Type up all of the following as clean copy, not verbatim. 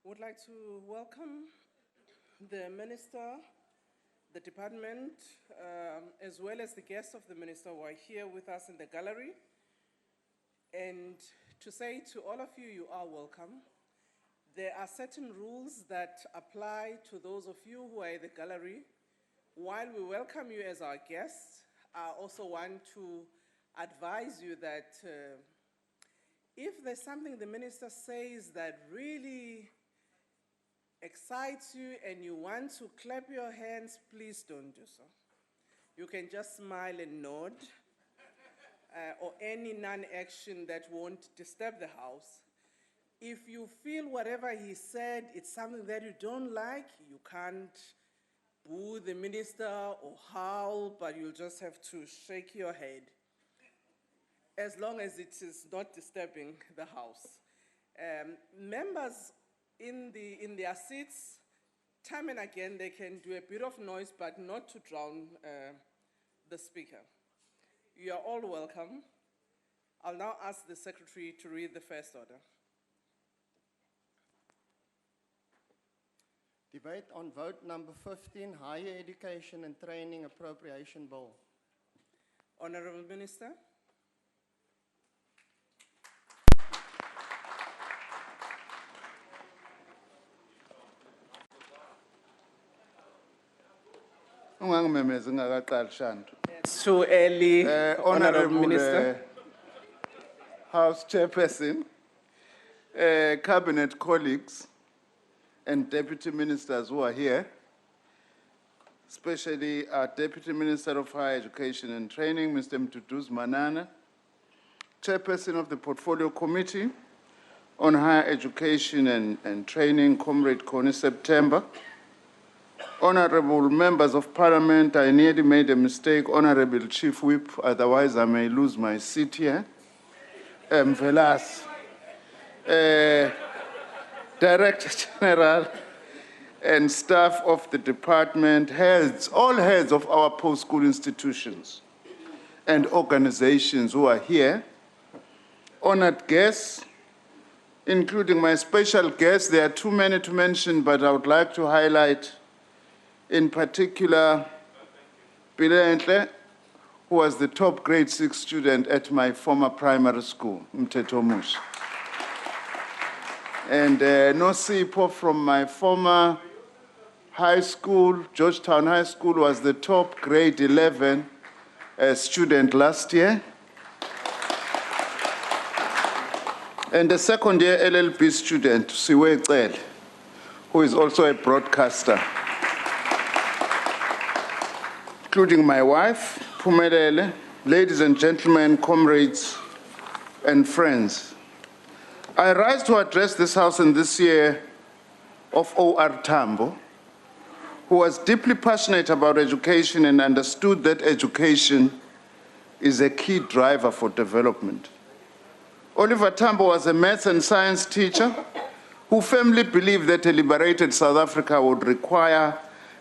would like to welcome the Minister, the Department, as well as the guests of the Minister who are here with us in the gallery. And to say to all of you, you are welcome. There are certain rules that apply to those of you who are in the gallery. While we welcome you as our guests, I also want to advise you that if there's something the Minister says that really excites you and you want to clap your hands, please don't do so. You can just smile and nod, or any non-action that won't disturb the House. If you feel whatever he said, it's something that you don't like, you can't boo the Minister or howl, but you'll just have to shake your head, as long as it is not disturbing the House. Members in their seats, time and again, they can do a bit of noise, but not to drown the Speaker. You are all welcome. I'll now ask the Secretary to read the first order. Debate on vote number 15, Higher Education and Training Appropriation Bill. Honourable Minister. It's too early, Honourable Minister. House Chairperson, Cabinet colleagues, and Deputy Ministers who are here, especially our Deputy Minister of Higher Education and Training, Mr. Mtutuz Manana, Chairperson of the Portfolio Committee on Higher Education and Training, Comrade Connie September, Honorable Members of Parliament, I nearly made a mistake, Honorable Chief Whip, otherwise I may lose my seat here. Velas, Director General and staff of the department, heads, all heads of our post-school institutions and organizations who are here, honored guests, including my special guests. There are too many to mention, but I would like to highlight in particular Bilentle, who was the top grade 6 student at my former primary school, Mtetomush. And Nosipo from my former high school, Georgetown High School, was the top grade 11 student last year. And the second year LLB student, Siwe Tel, who is also a broadcaster, including my wife, Pumelele, ladies and gentlemen, comrades and friends. I rise to address this House in this year of O.R. Tambo, who was deeply passionate about education and understood that education is a key driver for development. Oliver Tambo was a maths and science teacher who firmly believed that a liberated South Africa would require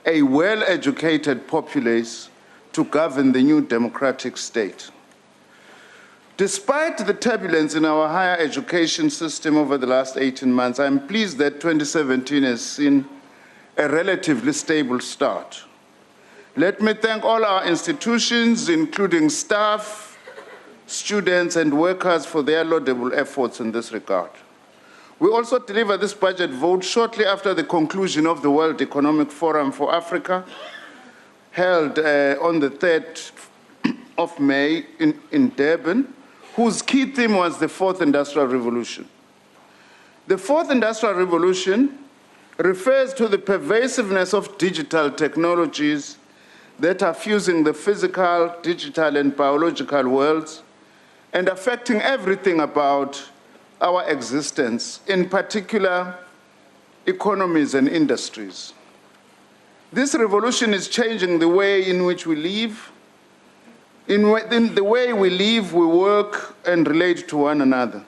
a well-educated populace to govern the new democratic state. Despite the turbulence in our higher education system over the last 18 months, I'm pleased that 2017 has seen a relatively stable start. Let me thank all our institutions, including staff, students, and workers for their laudable efforts in this regard. We also delivered this budget vote shortly after the conclusion of the World Economic Forum for Africa, held on the 3rd of May in Durban, whose key theme was the 4th Industrial Revolution. The 4th Industrial Revolution refers to the pervasiveness of digital technologies that are fusing the physical, digital, and biological worlds and affecting everything about our existence, in particular, economies and industries. This revolution is changing the way in which we live, in the way we live, we work, and relate to one another.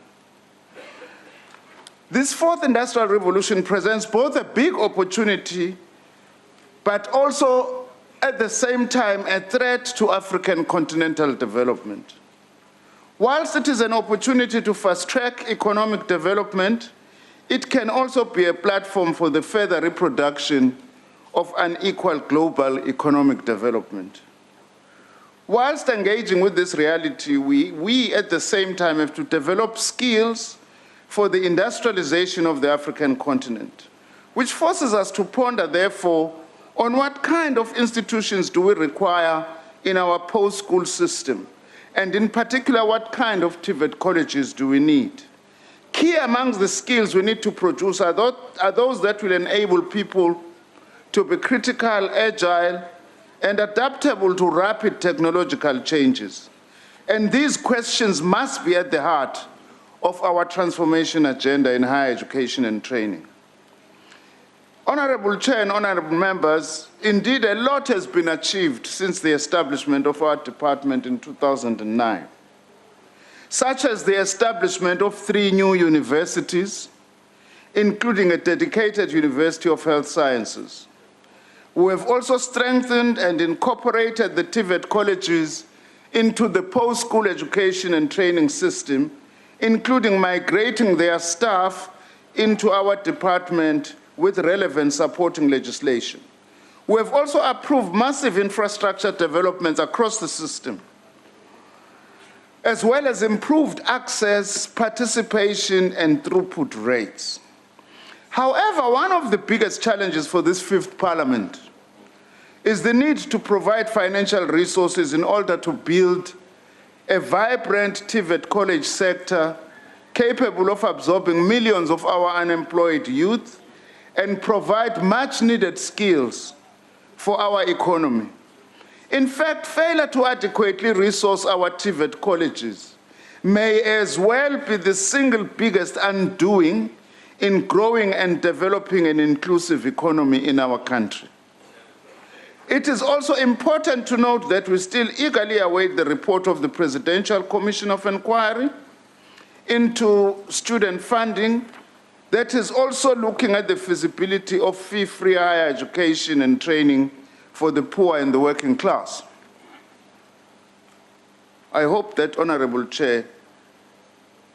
This 4th Industrial Revolution presents both a big opportunity, but also, at the same time, a threat to African continental development. Whilst it is an opportunity to fast-track economic development, it can also be a platform for the further reproduction of unequal global economic development. Whilst engaging with this reality, we at the same time have to develop skills for the industrialization of the African continent, which forces us to ponder, therefore, on what kind of institutions do we require in our post-school system, and in particular, what kind of TVET colleges do we need? Key amongst the skills we need to produce are those that will enable people to be critical, agile, and adaptable to rapid technological changes. And these questions must be at the heart of our transformation agenda in higher education and training. Honorable Chair and honorable members, indeed a lot has been achieved since the establishment of our department in 2009, such as the establishment of 3 new universities, including a dedicated University of Health Sciences. We have also strengthened and incorporated the TVET colleges into the post-school education and training system, including migrating their staff into our department with relevant supporting legislation. We have also approved massive infrastructure developments across the system, as well as improved access, participation, and throughput rates. However, one of the biggest challenges for this 5th Parliament is the need to provide financial resources in order to build a vibrant TVET college sector capable of absorbing millions of our unemployed youth and provide much-needed skills for our economy. In fact, failure to adequately resource our TVET colleges may as well be the single biggest undoing in growing and developing an inclusive economy in our country. It is also important to note that we still eagerly await the report of the Presidential Commission of Inquiry into student funding that is also looking at the feasibility of fee-free higher education and training for the poor and the working class. I hope that Honorable Chair,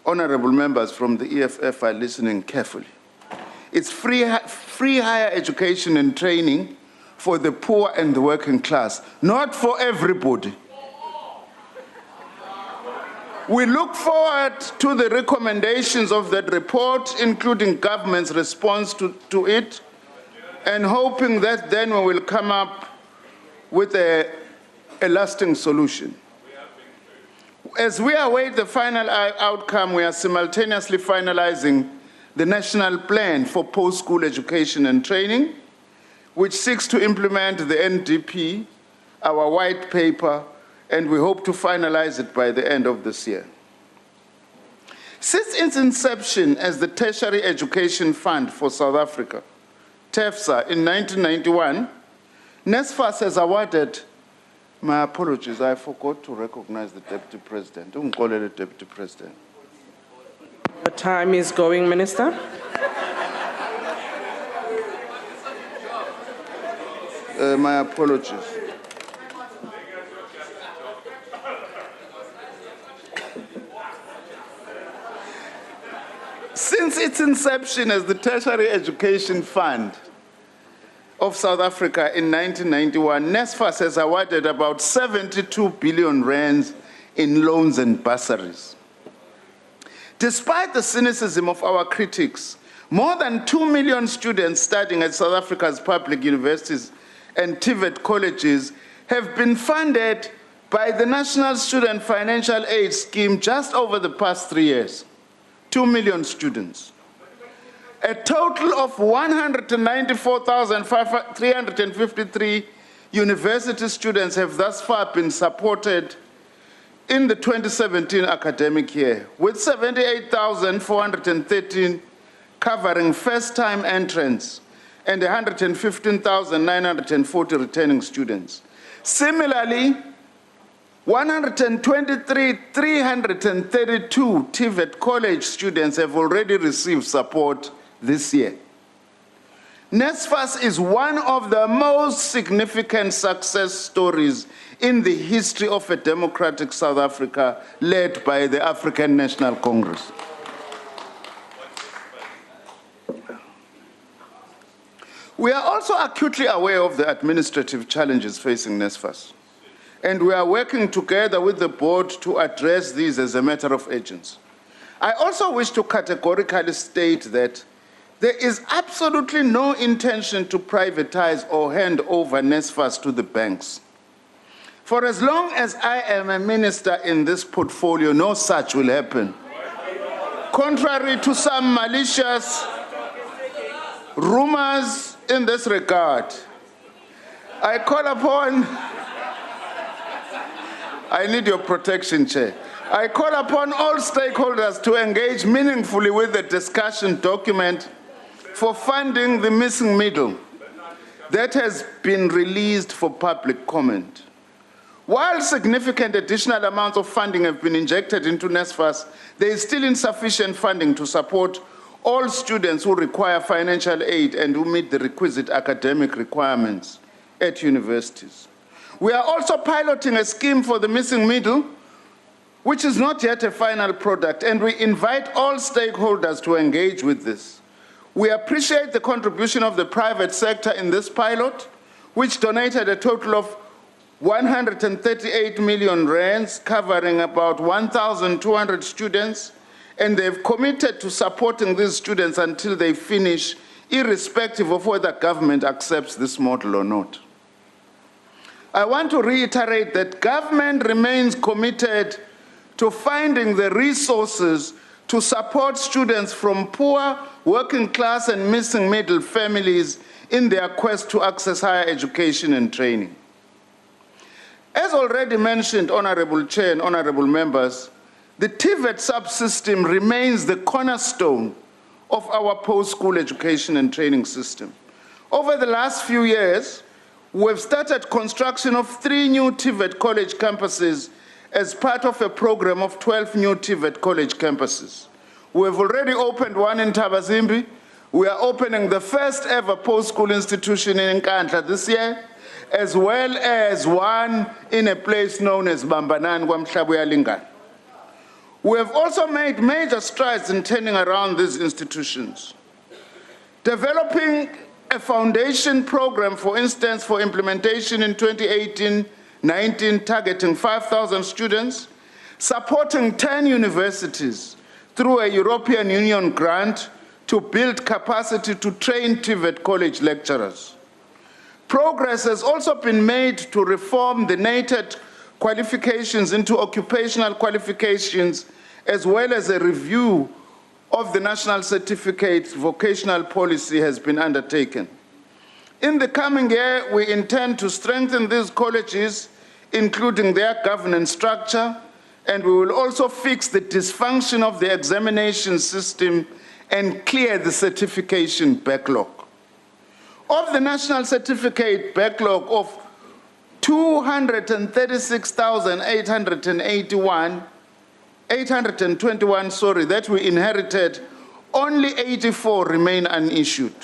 honorable members from the EFF are listening carefully. It's free higher education and training for the poor and the working class, not for everybody. We look forward to the recommendations of that report, including government's response to it, and hoping that then we will come up with a lasting solution. As we await the final outcome, we are simultaneously finalizing the National Plan for Post-School Education and Training, which seeks to implement the NDP, our white paper, and we hope to finalize it by the end of this year. Since its inception as the Tertiary Education Fund for South Africa, TEFSA, in 1991, NSFAS has awarded, my apologies, I forgot to recognize the Deputy President. Don't call it a Deputy President. The time is going, Minister. My apologies. Since its inception as the Tertiary Education Fund of South Africa in 1991, NSFAS has awarded about 72 billion rands in loans and bursaries. Despite the cynicism of our critics, more than 2 million students studying at South Africa's public universities and TVET colleges have been funded by the National Student Financial Aid Scheme just over the past 3 years. 2 million students. A total of 194,353 university students have thus far been supported in the 2017 academic year, with 78,413 covering first-time entrants and 115,940 returning students. Similarly, 123,332 TVET college students have already received support this year. NSFAS is one of the most significant success stories in the history of a democratic South Africa led by the African National Congress. We are also acutely aware of the administrative challenges facing NSFAS, and we are working together with the board to address these as a matter of urgency. I also wish to categorically state that there is absolutely no intention to privatize or hand over NSFAS to the banks. For as long as I am a minister in this portfolio, no such will happen. Contrary to some malicious rumors in this regard, I call upon, I need your protection, Chair. I call upon all stakeholders to engage meaningfully with the discussion document for funding the missing middle that has been released for public comment. While significant additional amounts of funding have been injected into NSFAS, there is still insufficient funding to support all students who require financial aid and who meet the requisite academic requirements at universities. We are also piloting a scheme for the missing middle, which is not yet a final product, and we invite all stakeholders to engage with this. We appreciate the contribution of the private sector in this pilot, which donated a total of 138 million rands, covering about 1,200 students, and they've committed to supporting these students until they finish, irrespective of whether government accepts this model or not. I want to reiterate that government remains committed to finding the resources to support students from poor, working class and missing middle families in their quest to access higher education and training. As already mentioned, Honorable Chair and Honorable Members, the TVET subsystem remains the cornerstone of our post-school education and training system. Over the last few years, we've started construction of 3 new TVET college campuses as part of a program of 12 new TVET college campuses. We have already opened one in Tabazimbi. We are opening the first ever post-school institution in Nkandla this year, as well as one in a place known as Bambanan, Kwamhlabuya Lingana. We have also made major strides in turning around these institutions. Developing a foundation program, for instance, for implementation in 2018-19, targeting 5,000 students, supporting 10 universities through a European Union grant to build capacity to train TVET college lecturers. Progress has also been made to reform the NATED qualifications into occupational qualifications, as well as a review of the National Certificate Vocational Policy has been undertaken. In the coming year, we intend to strengthen these colleges, including their governance structure, and we will also fix the dysfunction of the examination system and clear the certification backlog. Of the national certificate backlog of 236,821 that we inherited, only 84 remain unissued.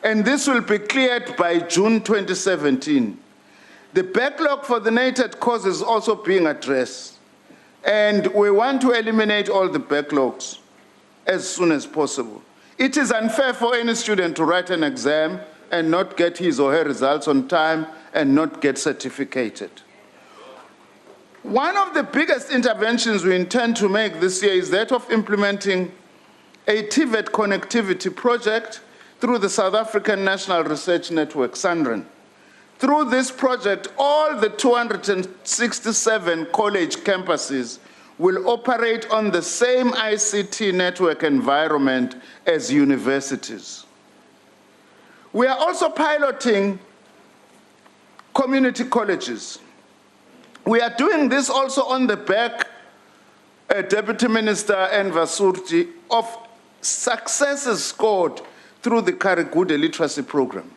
And this will be cleared by June 2017. The backlog for the NATED course is also being addressed. And we want to eliminate all the backlogs as soon as possible. It is unfair for any student to write an exam and not get his or her results on time and not get certificated. One of the biggest interventions we intend to make this year is that of implementing a TVET connectivity project through the South African National Research Network, SANREN. Through this project, all the 267 college campuses will operate on the same ICT network environment as universities. We are also piloting community colleges. We are doing this also on the back, Deputy Minister Nvasurti, of successes scored through the Karigude Literacy Program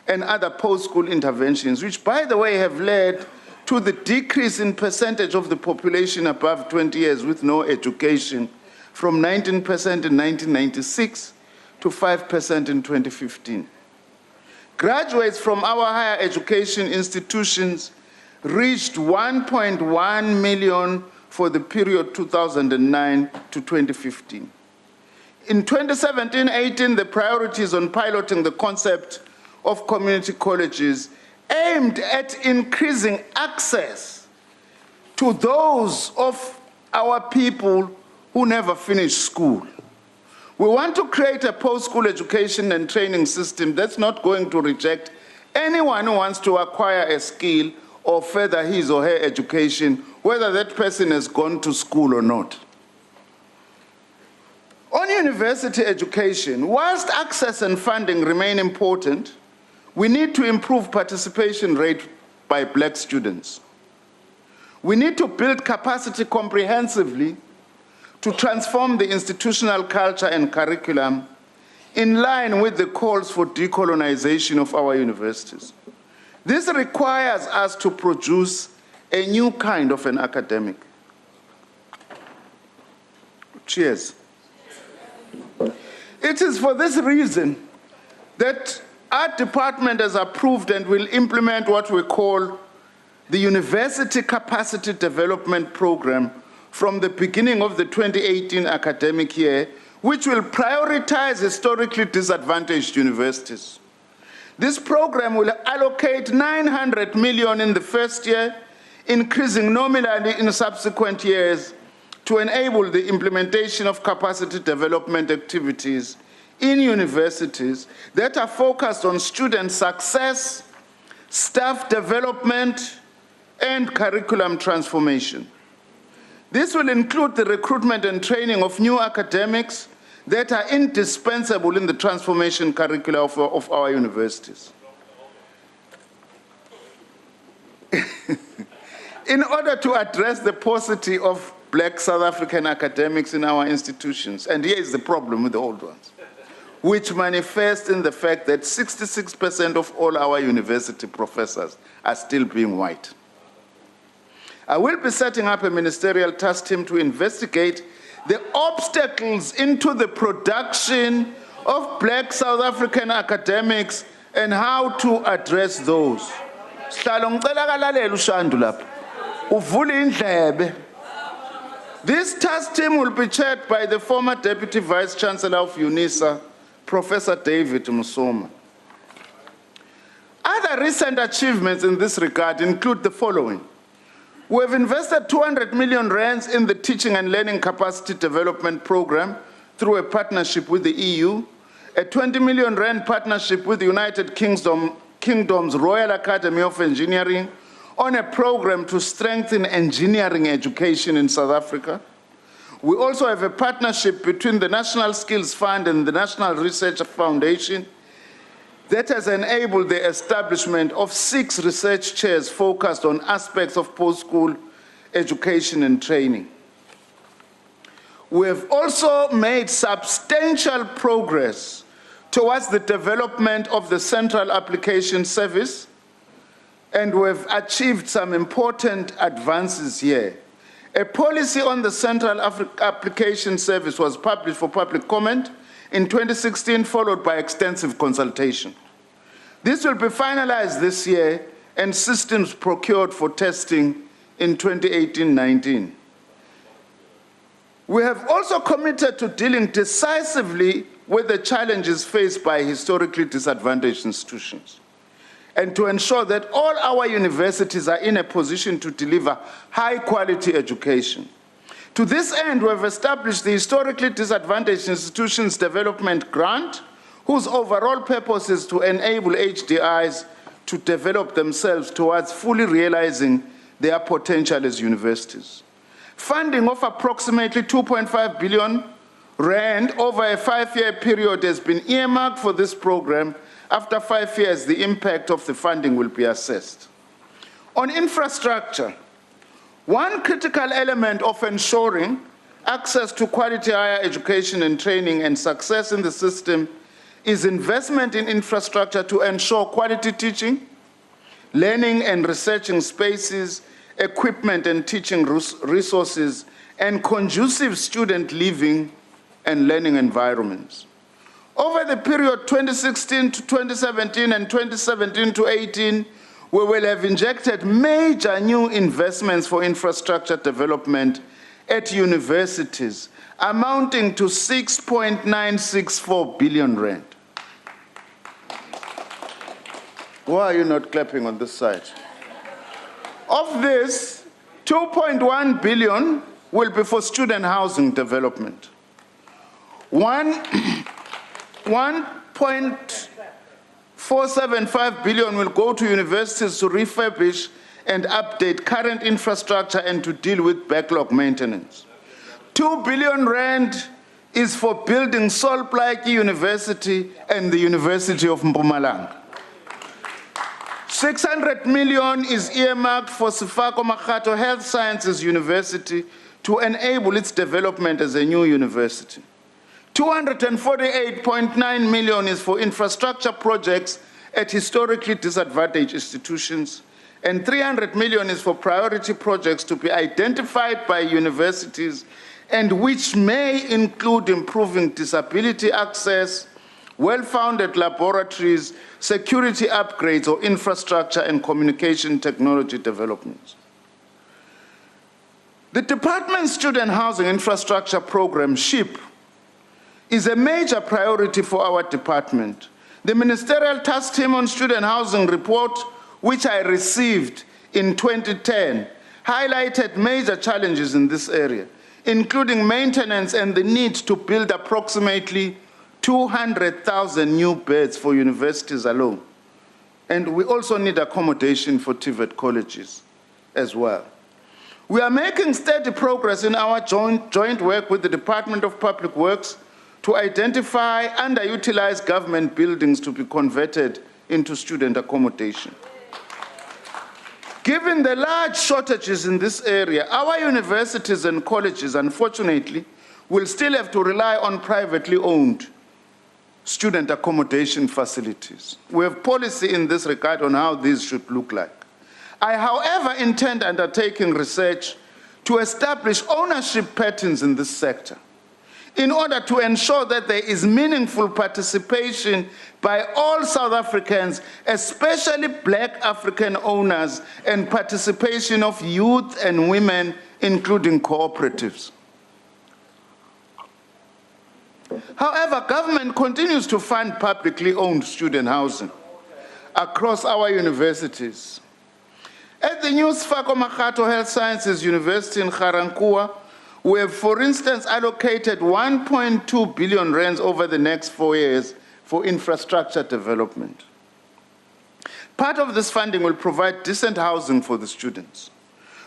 and other post-school interventions, which, by the way, have led to the decrease in percentage of the population above 20 years with no education from 19% in 1996 to 5% in 2015. Graduates from our higher education institutions reached 1.1 million for the period 2009 to 2015. In 2017-18, the priorities on piloting the concept of community colleges aimed at increasing access to those of our people who never finished school. We want to create a post-school education and training system that's not going to reject anyone who wants to acquire a skill or further his or her education, whether that person has gone to school or not. On university education, whilst access and funding remain important, we need to improve participation rate by Black students. We need to build capacity comprehensively to transform the institutional culture and curriculum in line with the calls for decolonization of our universities. This requires us to produce a new kind of an academic. Cheers. It is for this reason that our department has approved and will implement what we call the University Capacity Development Program from the beginning of the 2018 academic year, which will prioritize historically disadvantaged universities. This program will allocate 900 million in the first year, increasing nominally in subsequent years to enable the implementation of capacity development activities in universities that are focused on student success, staff development, and curriculum transformation. This will include the recruitment and training of new academics that are indispensable in the transformation curricula of our universities. In order to address the paucity of Black South African academics in our institutions, and here is the problem with the old ones, which manifests in the fact that 66% of all our university professors are still being white. I will be setting up a ministerial task team to investigate the obstacles into the production of Black South African academics and how to address those. This task team will be chaired by the former Deputy Vice Chancellor of UNISA, Professor David Musoma. Other recent achievements in this regard include the following. We have invested 200 million rands in the Teaching and Learning Capacity Development Program through a partnership with the EU, a 20 million rand partnership with the United Kingdom's Royal Academy of Engineering on a program to strengthen engineering education in South Africa. We also have a partnership between the National Skills Fund and the National Research Foundation that has enabled the establishment of 6 research chairs focused on aspects of post-school education and training. We have also made substantial progress towards the development of the Central Application Service, and we have achieved some important advances here. A policy on the Central Application Service was published for public comment in 2016, followed by extensive consultation. This will be finalized this year and systems procured for testing in 2018-19. We have also committed to dealing decisively with the challenges faced by historically disadvantaged institutions and to ensure that all our universities are in a position to deliver high-quality education. To this end, we have established the Historically Disadvantaged Institutions Development Grant, whose overall purpose is to enable HDIs to develop themselves towards fully realizing their potential as universities. Funding of approximately 2.5 billion rand over a 5-year period has been earmarked for this program. After 5 years, the impact of the funding will be assessed. On infrastructure, one critical element of ensuring access to quality higher education and training and success in the system is investment in infrastructure to ensure quality teaching, learning and researching spaces, equipment and teaching resources, and conducive student living and learning environments. Over the period 2016 to 2017 and 2017 to 18, we will have injected major new investments for infrastructure development at universities amounting to 6.964 billion rand. Why are you not clapping on this side? Of this, 2.1 billion will be for student housing development. 1.475 billion will go to universities to refurbish and update current infrastructure and to deal with backlog maintenance. 2 billion rand is for building Sol Plaatje University and the University of Mpumalanga. 600 million is earmarked for Sefako Makgatho Health Sciences University to enable its development as a new university. 248.9 million is for infrastructure projects at historically disadvantaged institutions, and 300 million is for priority projects to be identified by universities and which may include improving disability access, well-founded laboratories, security upgrades or infrastructure and communication technology developments. The Department's Student Housing Infrastructure Program, SHIP, is a major priority for our department. The Ministerial Task Team on Student Housing report, which I received in 2010, highlighted major challenges in this area, including maintenance and the need to build approximately 200,000 new beds for universities alone. And we also need accommodation for TVET colleges as well. We are making steady progress in our joint work with the Department of Public Works to identify underutilized government buildings to be converted into student accommodation. Given the large shortages in this area, our universities and colleges, unfortunately, will still have to rely on privately owned student accommodation facilities. We have policy in this regard on how these should look like. I, however, intend undertaking research to establish ownership patterns in this sector in order to ensure that there is meaningful participation by all South Africans, especially Black African owners, and participation of youth and women, including cooperatives. However, government continues to fund publicly owned student housing across our universities. At the new Sefako Makgatho Health Sciences University in Ga-Rankuwa, we have, for instance, allocated 1.2 billion rands over the next 4 years for infrastructure development. Part of this funding will provide decent housing for the students.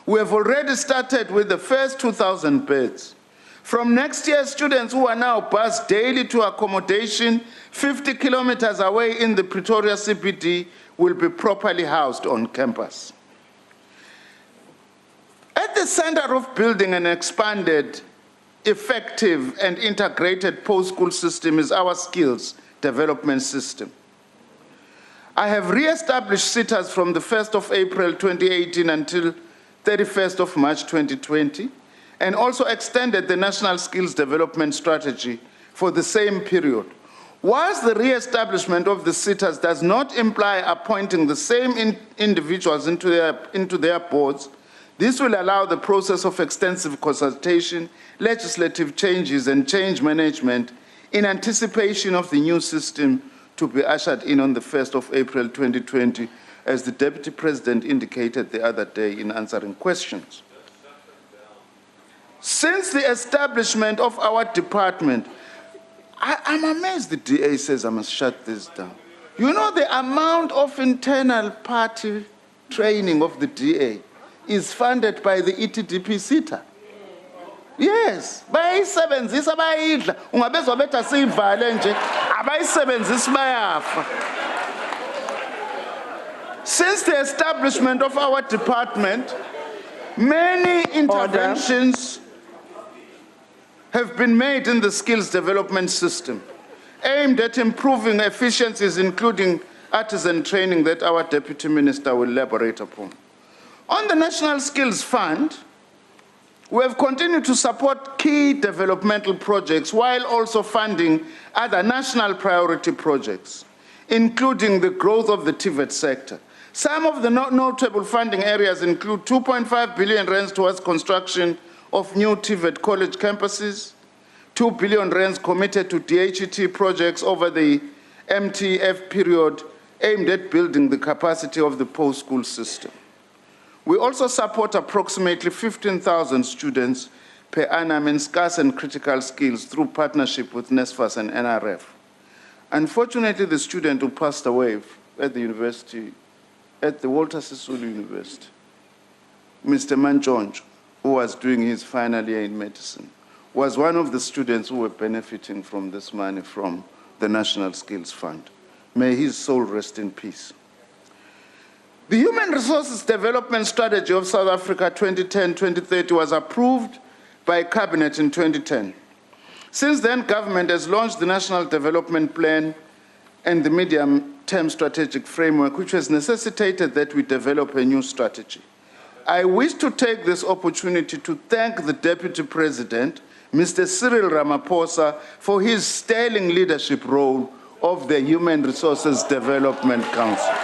We have already started with the first 2,000 beds. From next year, students who are now bused daily to accommodation 50 kilometers away in the Pretoria CBD will be properly housed on campus. At the center of building an expanded, effective, and integrated post-school system is our skills development system. I have re-established SITAs from the 1st of April 2018 until 31st of March 2020, and also extended the National Skills Development Strategy for the same period. Whilst the re-establishment of the SITAs does not imply appointing the same individuals into their boards, this will allow the process of extensive consultation, legislative changes, and change management in anticipation of the new system to be ushered in on the 1st of April 2020, as the Deputy President indicated the other day in answering questions. Since the establishment of our department, I'm amazed the DA says I must shut this down. You know the amount of internal party training of the DA is funded by the ETDP SITA. Yes, bayayisebenzisa bayidla, ungabezwa bethu asiyivale nje, abayisebenzisi bayafa. Since the establishment of our department, many interventions have been made in the skills development system, aimed at improving efficiencies, including artisan training that our Deputy Minister will elaborate upon. On the National Skills Fund, we have continued to support key developmental projects while also funding other national priority projects, including the growth of the TVET sector. Some of the notable funding areas include 2.5 billion rands towards construction of new TVET college campuses, 2 billion rands committed to DHET projects over the MTF period aimed at building the capacity of the post-school system. We also support approximately 15,000 students per annum in scarce and critical skills through partnership with NSFAS and NRF. Unfortunately, the student who passed away at the university, at the Walter Sisulu University, Mr. Manchonjo, who was doing his final year in medicine, was one of the students who were benefiting from this money from the National Skills Fund. May his soul rest in peace. The Human Resources Development Strategy of South Africa 2010-2030 was approved by Cabinet in 2010. Since then, government has launched the National Development Plan and the Medium-Term Strategic Framework, which has necessitated that we develop a new strategy. I wish to take this opportunity to thank the Deputy President, Mr. Cyril Ramaphosa, for his sterling leadership role of the Human Resources Development Council.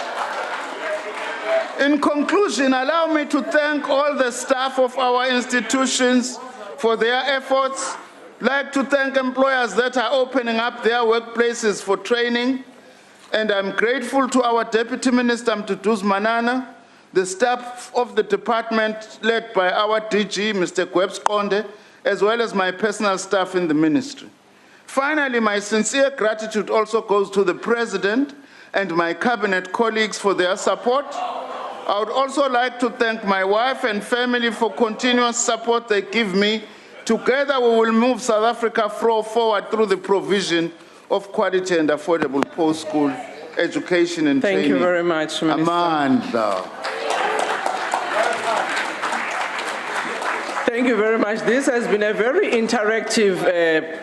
In conclusion, allow me to thank all the staff of our institutions for their efforts. I'd like to thank employers that are opening up their workplaces for training. And I'm grateful to our Deputy Minister, Mduduzi Manana, the staff of the department led by our DG, Mr. Gwebs Konde, as well as my personal staff in the ministry. Finally, my sincere gratitude also goes to the President and my cabinet colleagues for their support. I would also like to thank my wife and family for continuous support they give me. Together we will move South Africa forward through the provision of quality and affordable post-school education and training. Thank you very much, Minister. Amanda. Thank you very much. This has been a very interactive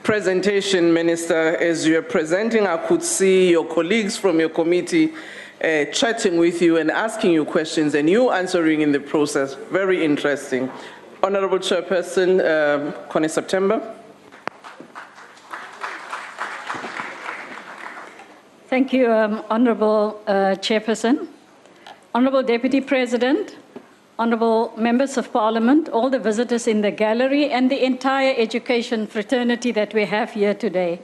presentation, Minister. As you are presenting, I could see your colleagues from your committee chatting with you and asking you questions, and you answering in the process. Very interesting. Honorable Chairperson, Connie September. Thank you, Honorable Chairperson. Honorable Deputy President, Honorable Members of Parliament, all the visitors in the gallery, and the entire education fraternity that we have here today.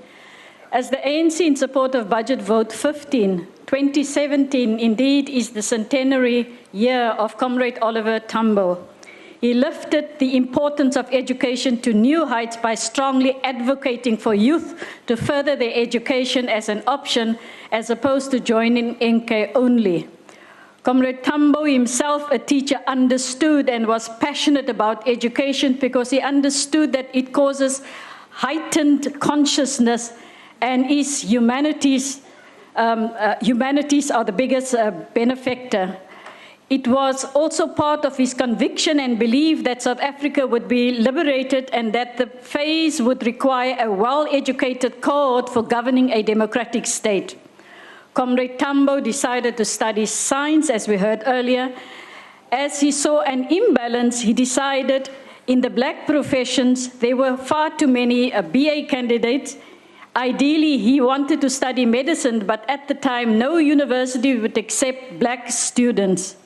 As the ANC in support of Budget Vote 15, 2017 indeed is the centenary year of Comrade Oliver Tambo. He lifted the importance of education to new heights by strongly advocating for youth to further their education as an option as opposed to joining NK only. Comrade Tambo himself, a teacher, understood and was passionate about education because he understood that it causes heightened consciousness and humanities are the biggest benefactor. It was also part of his conviction and belief that South Africa would be liberated and that the phase would require a well-educated cohort for governing a democratic state. Comrade Tambo decided to study science, as we heard earlier. As he saw an imbalance, he decided in the black professions there were far too many BA candidates. Ideally, he wanted to study medicine, but at the time, no university would accept black students.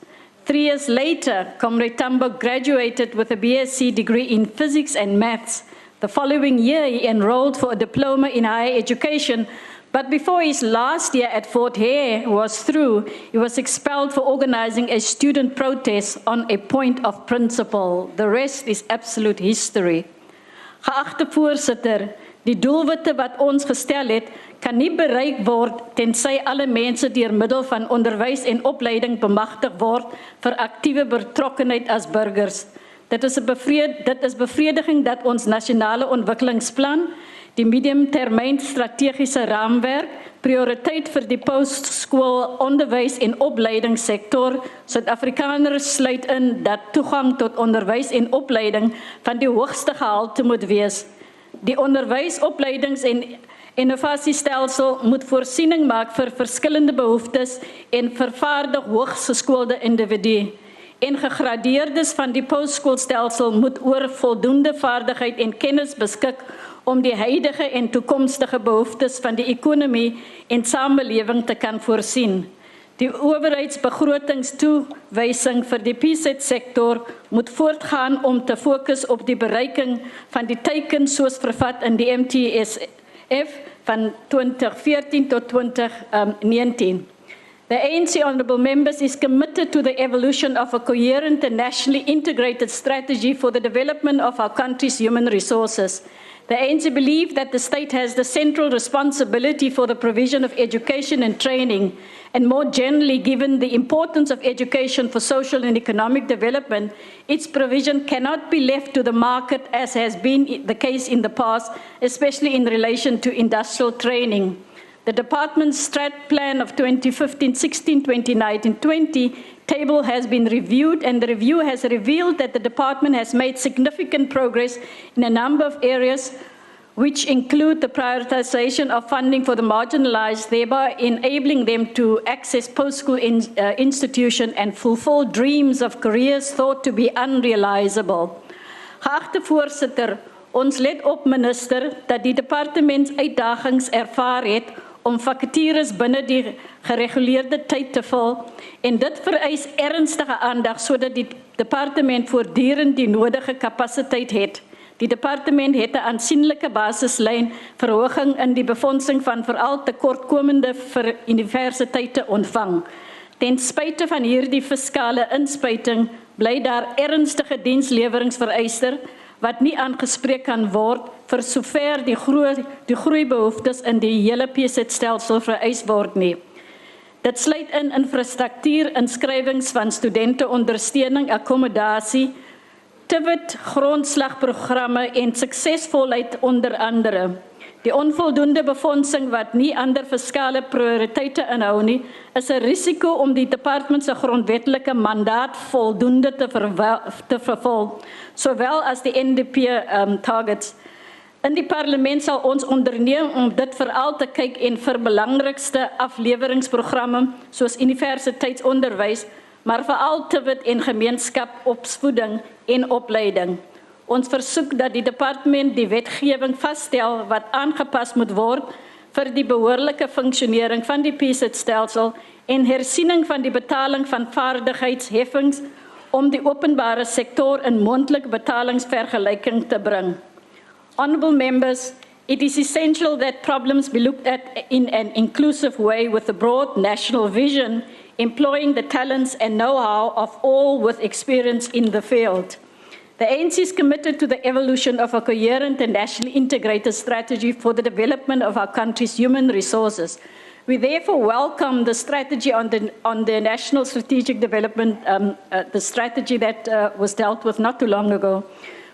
3 years later, Comrade Tambo graduated with a BSc degree in physics and maths. The following year, he enrolled for a diploma in higher education, but before his last year at Fort Hare was through, he was expelled for organizing a student protest on a point of principle. The rest is absolute history. Geachte voorsitter, die doelwitte wat ons gestel het, kan nie bereik word tensy alle mense deur middel van onderwys en opleiding bemagtig word vir aktiewe betrokkenheid as burgers. Dit is bevrediging dat ons nasionale ontwikkelingsplan, die mediumtermyn strategiese raamwerk, prioriteit vir die postskool onderwys en opleidingssektor, Suid-Afrikaners sluit in dat toegang tot onderwys en opleiding van die hoogste gehalte moet wees. Die onderwys, opleidings en innovasiestelsel moet voorsiening maak vir verskillende behoeftes en vervaardig hooggeskoolde individue. En gegradeerdes van die postskoolstelsel moet oor voldoende vaardigheid en kennis beskik om die huidige en toekomstige behoeftes van die ekonomie en samelewing te kan voorsien. Die owerheidsbegrotingstoewysing vir die PZ-sektor moet voortgaan om te fokus op die bereiking van die teikens soos vervat in die MTSF van 2014 tot 2019. The ANC honourable members is committed to the evolution of a coherent and nationally integrated strategy for the development of our country's human resources. The ANC believe that the state has the central responsibility for the provision of education and training, and more generally, given the importance of education for social and economic development, its provision cannot be left to the market as has been the case in the past, especially in relation to industrial training. The department's strat plan of 2015-16, 2019-20 table has been reviewed, and the review has revealed that the department has made significant progress in a number of areas, which include the prioritization of funding for the marginalized, thereby enabling them to access post-school institution and fulfill dreams of careers thought to be unrealizable. Geachte voorsitter, ons let op, minister, dat die departement uitdagings ervaar het om vakatures binne die gereguleerde tyd te vul, en dit vereis ernstige aandag sodat die departement voortdurend die nodige kapasiteit het. Die departement het 'n aansienlike basislyn verhoging in die befondsing van veral tekortkomende vir universiteite ontvang. Ten spyte van hierdie fiskale inspuiting bly daar ernstige diensleweringsvereistes wat nie aangespreek kan word vir sover die groeibehoeftes in die hele PZ-stelsel vereis word nie. Dit sluit in infrastruktuur, inskrywings van studente, ondersteuning, akkommodasie, TVET, grondslagprogramme en suksesvolheid onder andere. Die onvoldoende befondsing wat nie ander fiskale prioriteite inhou nie, is 'n risiko om die departement se grondwetlike mandaat voldoende te vervul, sowel as die NDP targets. In die parlement sal ons onderneem om dit veral te kyk en vir belangrikste afleweringsprogramme soos universiteitsonderwys, maar veral TVET en gemeenskapsopvoeding en opleiding. Ons versoek dat die departement die wetgewing vasstel wat aangepas moet word vir die behoorlike funksionering van die PZ-stelsel en hersiening van die betaling van vaardigheidsheffings om die openbare sektor in mondelike betalingsvergelyking te bring. Honourable members, it is essential that problems be looked at in an inclusive way with a broad national vision, employing the talents and know-how of all with experience in the field. The ANC is committed to the evolution of a coherent and nationally integrated strategy for the development of our country's human resources. We therefore welcome the strategy on the national strategic development, the strategy that was dealt with not too long ago.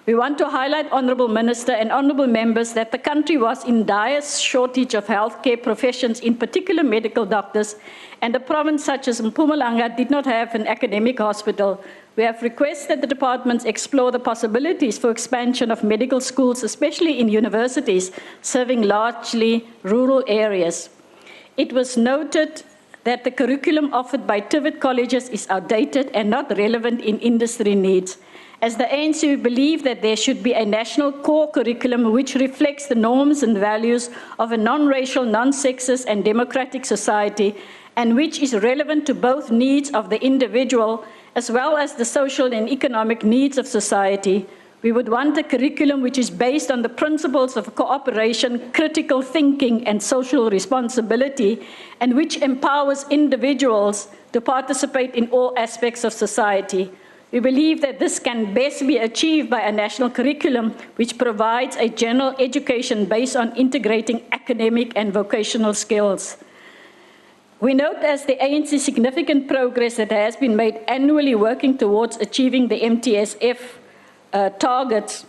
We want to highlight, Honourable Minister and Honourable Members, that the country was in dire shortage of healthcare professions, in particular medical doctors, and a province such as Mpumalanga did not have an academic hospital. We have requested the departments explore the possibilities for expansion of medical schools, especially in universities, serving largely rural areas. It was noted that the curriculum offered by TVET colleges is outdated and not relevant in industry needs. As the ANC, we believe that there should be a national core curriculum which reflects the norms and values of a non-racial, non-sexist and democratic society, and which is relevant to both needs of the individual as well as the social and economic needs of society. We would want a curriculum which is based on the principles of cooperation, critical thinking, and social responsibility, and which empowers individuals to participate in all aspects of society. We believe that this can best be achieved by a national curriculum which provides a general education based on integrating academic and vocational skills. We note as the ANC significant progress that has been made annually working towards achieving the MTSF targets.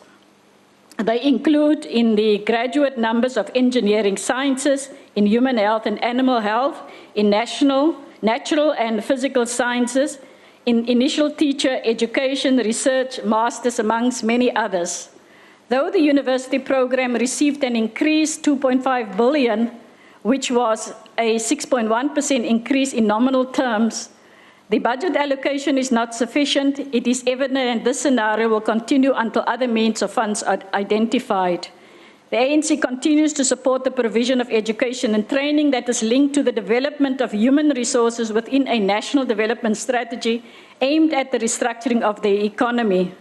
They include in the graduate numbers of engineering sciences, in human health and animal health, in natural and physical sciences, in initial teacher education, research, masters, amongst many others. Though the university program received an increase 2.5 billion, which was a 6.1% increase in nominal terms, the budget allocation is not sufficient. It is evident that this scenario will continue until other means of funds are identified. The ANC continues to support the provision of education and training that is linked to the development of human resources within a national development strategy aimed at the restructuring of the economy.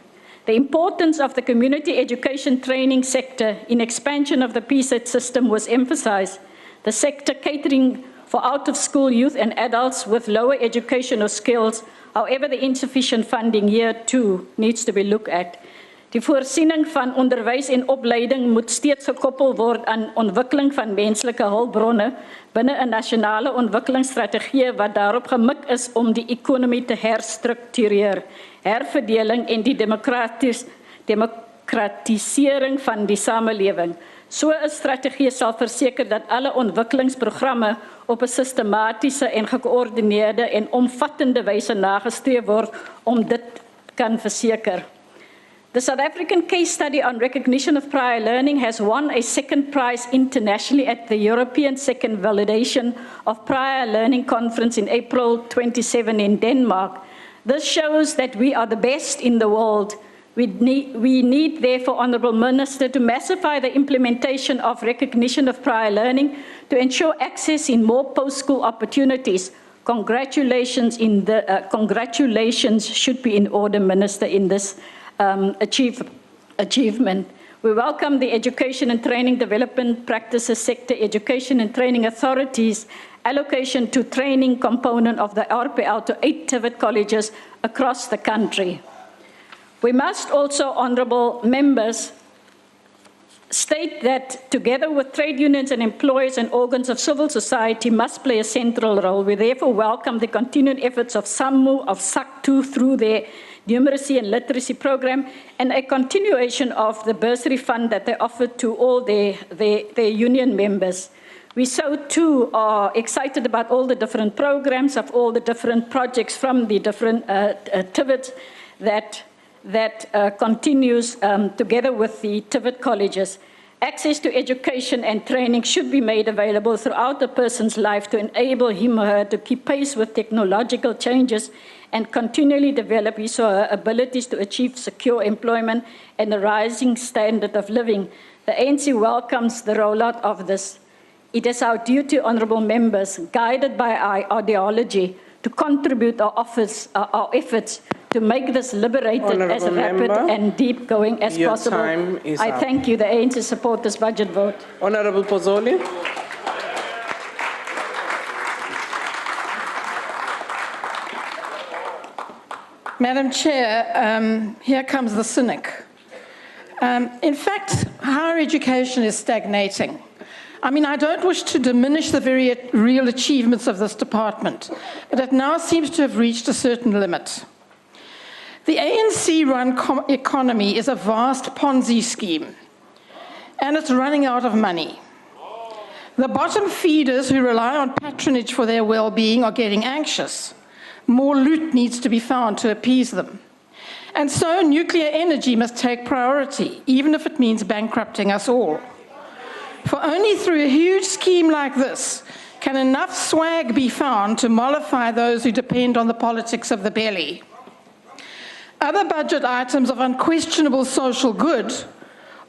The importance of the community education training sector in expansion of the PSET system was emphasized. The sector catering for out-of-school youth and adults with lower educational skills. However, the insufficient funding here too needs to be looked at. Die voorsiening van onderwys en opleiding moet steeds gekoppel word aan ontwikkeling van menslike hulpbronne binne 'n nasionale ontwikkelingsstrategie wat daarop gemik is om die ekonomie te herstruktureer, herverdeling en die demokratisering van die samelewing. So 'n strategie sal verseker dat alle ontwikkelingsprogramme op 'n sistematiese en gekoördineerde en omvattende wyse nagestreef word om dit kan verseker. The South African case study on recognition of prior learning has won a second prize internationally at the European Second Validation of Prior Learning Conference in April 27 in Denmark. This shows that we are the best in the world. We need, therefore, Honourable Minister, to massify the implementation of recognition of prior learning to ensure access in more post-school opportunities. Congratulations should be in order, Minister, in this achievement. We welcome the Education and Training Development Practices Sector Education and Training Authorities allocation to training component of the RPL to 8 TVET colleges across the country. We must also, honourable members, state that together with trade unions and employers and organs of civil society must play a central role. We therefore welcome the continued efforts of SAMU, of SAC2 through their numeracy and literacy program, and a continuation of the bursary fund that they offered to all their union members. We so too are excited about all the different programs of all the different projects from the different TVETs that continues together with the TVET colleges. Access to education and training should be made available throughout a person's life to enable him or her to keep pace with technological changes and continually develop his or her abilities to achieve secure employment and a rising standard of living. The ANC welcomes the rollout of this. It is our duty, honourable members, guided by our ideology, to contribute our efforts to make this liberated as rapid and deep going as possible. Time is I up. thank you. The ANC support this budget vote. Honourable Pozzoli. Madam Chair, here comes the cynic. In fact, higher education is stagnating. I mean, I don't wish to diminish the very real achievements of this department, but it now seems to have reached a certain limit. The ANC-run economy is a vast Ponzi scheme, and it's running out of money. The bottom feeders who rely on patronage for their well-being are getting anxious. More loot needs to be found to appease them. And so nuclear energy must take priority, even if it means bankrupting us all. For only through a huge scheme like this can enough swag be found to mollify those who depend on the politics of the belly. Other budget items of unquestionable social good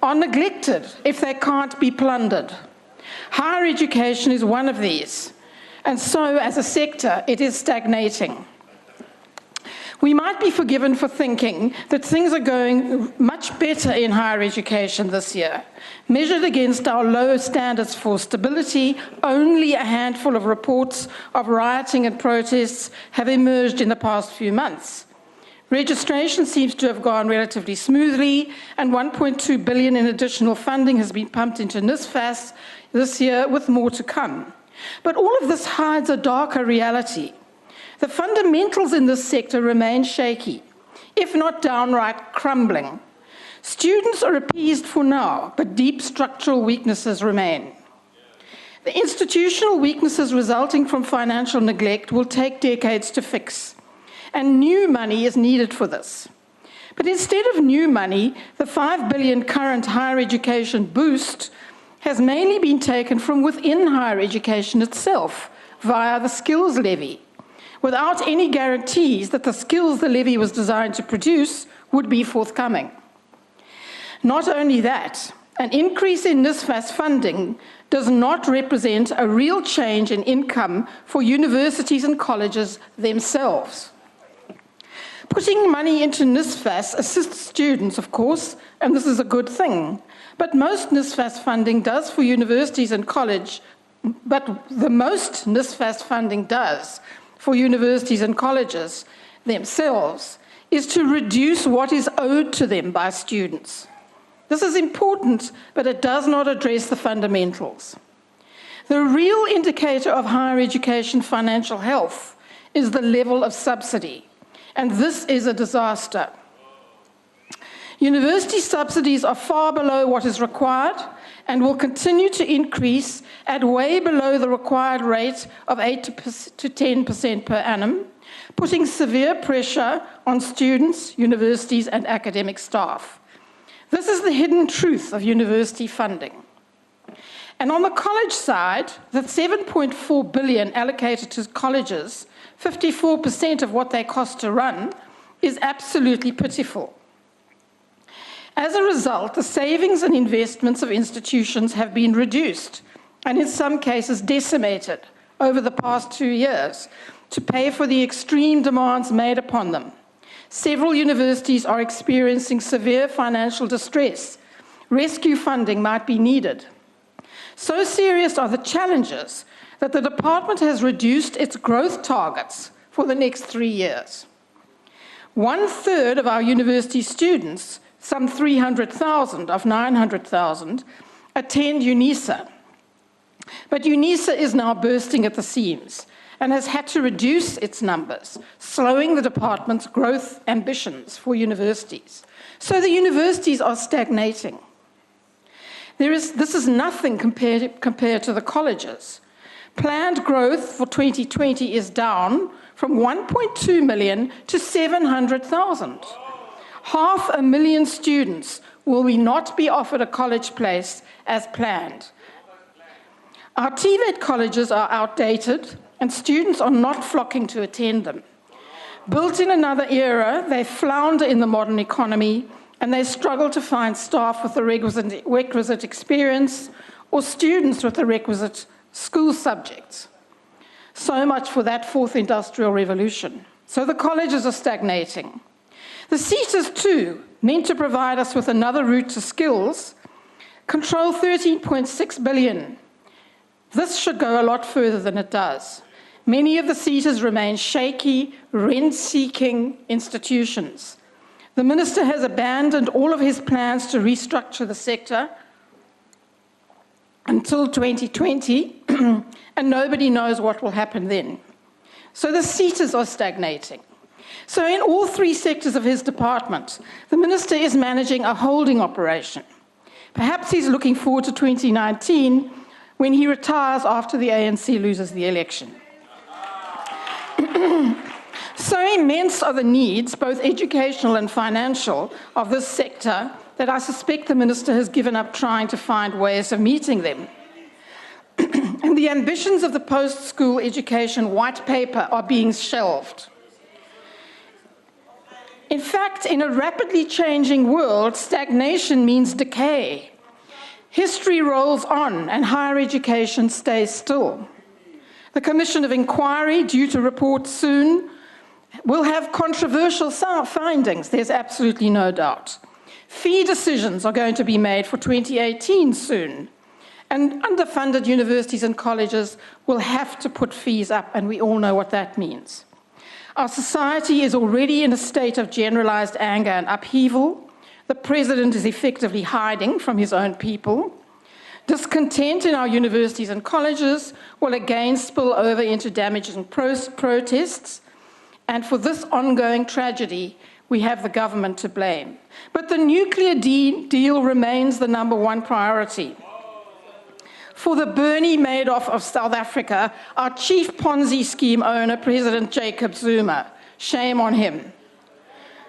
are neglected if they can't be plundered. Higher education is one of these, and so as a sector, it is stagnating. We might be forgiven for thinking that things are going much better in higher education this year. Measured against our low standards for stability, only a handful of reports of rioting and protests have emerged in the past few months. Registration seems to have gone relatively smoothly, and 1.2 billion in additional funding has been pumped into NSFAS this year, with more to come. But all of this hides a darker reality. The fundamentals in this sector remain shaky, if not downright crumbling. Students are appeased for now, but deep structural weaknesses remain. The institutional weaknesses resulting from financial neglect will take decades to fix, and new money is needed for this. But instead of new money, the 5 billion current higher education boost has mainly been taken from within higher education itself via the skills levy, without any guarantees that the skills the levy was designed to produce would be forthcoming. Not only that, An increase in NSFAS funding does not represent a real change in income for universities and colleges themselves. Putting money into NSFAS assists students, of course, and this is a good thing. But most NSFAS funding does for universities and colleges themselves is to reduce what is owed to them by students. This is important, but it does not address the fundamentals. The real indicator of higher education financial health is the level of subsidy, and this is a disaster. University subsidies are far below what is required and will continue to increase at way below the required rate of 8 to 10% per annum, putting severe pressure on students, universities, and academic staff. This is the hidden truth of university funding. And on the college side, the 7.4 billion allocated to colleges, 54% of what they cost to run, is absolutely pitiful. As a result, the savings and investments of institutions have been reduced, and in some cases decimated, over the past 2 years, to pay for the extreme demands made upon them. Several universities are experiencing severe financial distress. Rescue funding might be needed. So serious are the challenges that the department has reduced its growth targets for the next 3 years. 1/3 of our university students, some 300,000 of 900,000, attend UNISA. But UNISA is now bursting at the seams and has had to reduce its numbers, slowing the department's growth ambitions for universities. So the universities are stagnating. This is nothing compared to the colleges. Planned growth for 2020 is down from 1.2 million to 700,000. 500,000 students will not be offered a college place as planned. Our TVET colleges are outdated and students are not flocking to attend them. Built in another era, they flounder in the modern economy and they struggle to find staff with the requisite experience or students with the requisite school subjects. So much for that fourth industrial revolution. So the colleges are stagnating. The CETAs too, meant to provide us with another route to skills, control 13.6 billion. This should go a lot further than it does. Many of the CETAs remain shaky, rent-seeking institutions. The minister has abandoned all of his plans to restructure the sector until 2020, and nobody knows what will happen then. So the CETAs are stagnating. So in all 3 sectors of his department, the minister is managing a holding operation. Perhaps he's looking forward to 2019 when he retires after the ANC loses the election. So immense are the needs, both educational and financial, of this sector that I suspect the minister has given up trying to find ways of meeting them. And the ambitions of the post-school education white paper are being shelved. In fact, in a rapidly changing world, stagnation means decay. History rolls on and higher education stays still. The Commission of Inquiry, due to report soon, will have controversial findings, there's absolutely no doubt. Fee decisions are going to be made for 2018 soon, and underfunded universities and colleges will have to put fees up, and we all know what that means. Our society is already in a state of generalized anger and upheaval. The president is effectively hiding from his own people. Discontent in our universities and colleges will again spill over into damaging protests. And for this ongoing tragedy, we have the government to blame. But the nuclear deal remains the #1 priority. For the Bernie Madoff of South Africa, our chief Ponzi scheme owner, President Jacob Zuma, shame on him.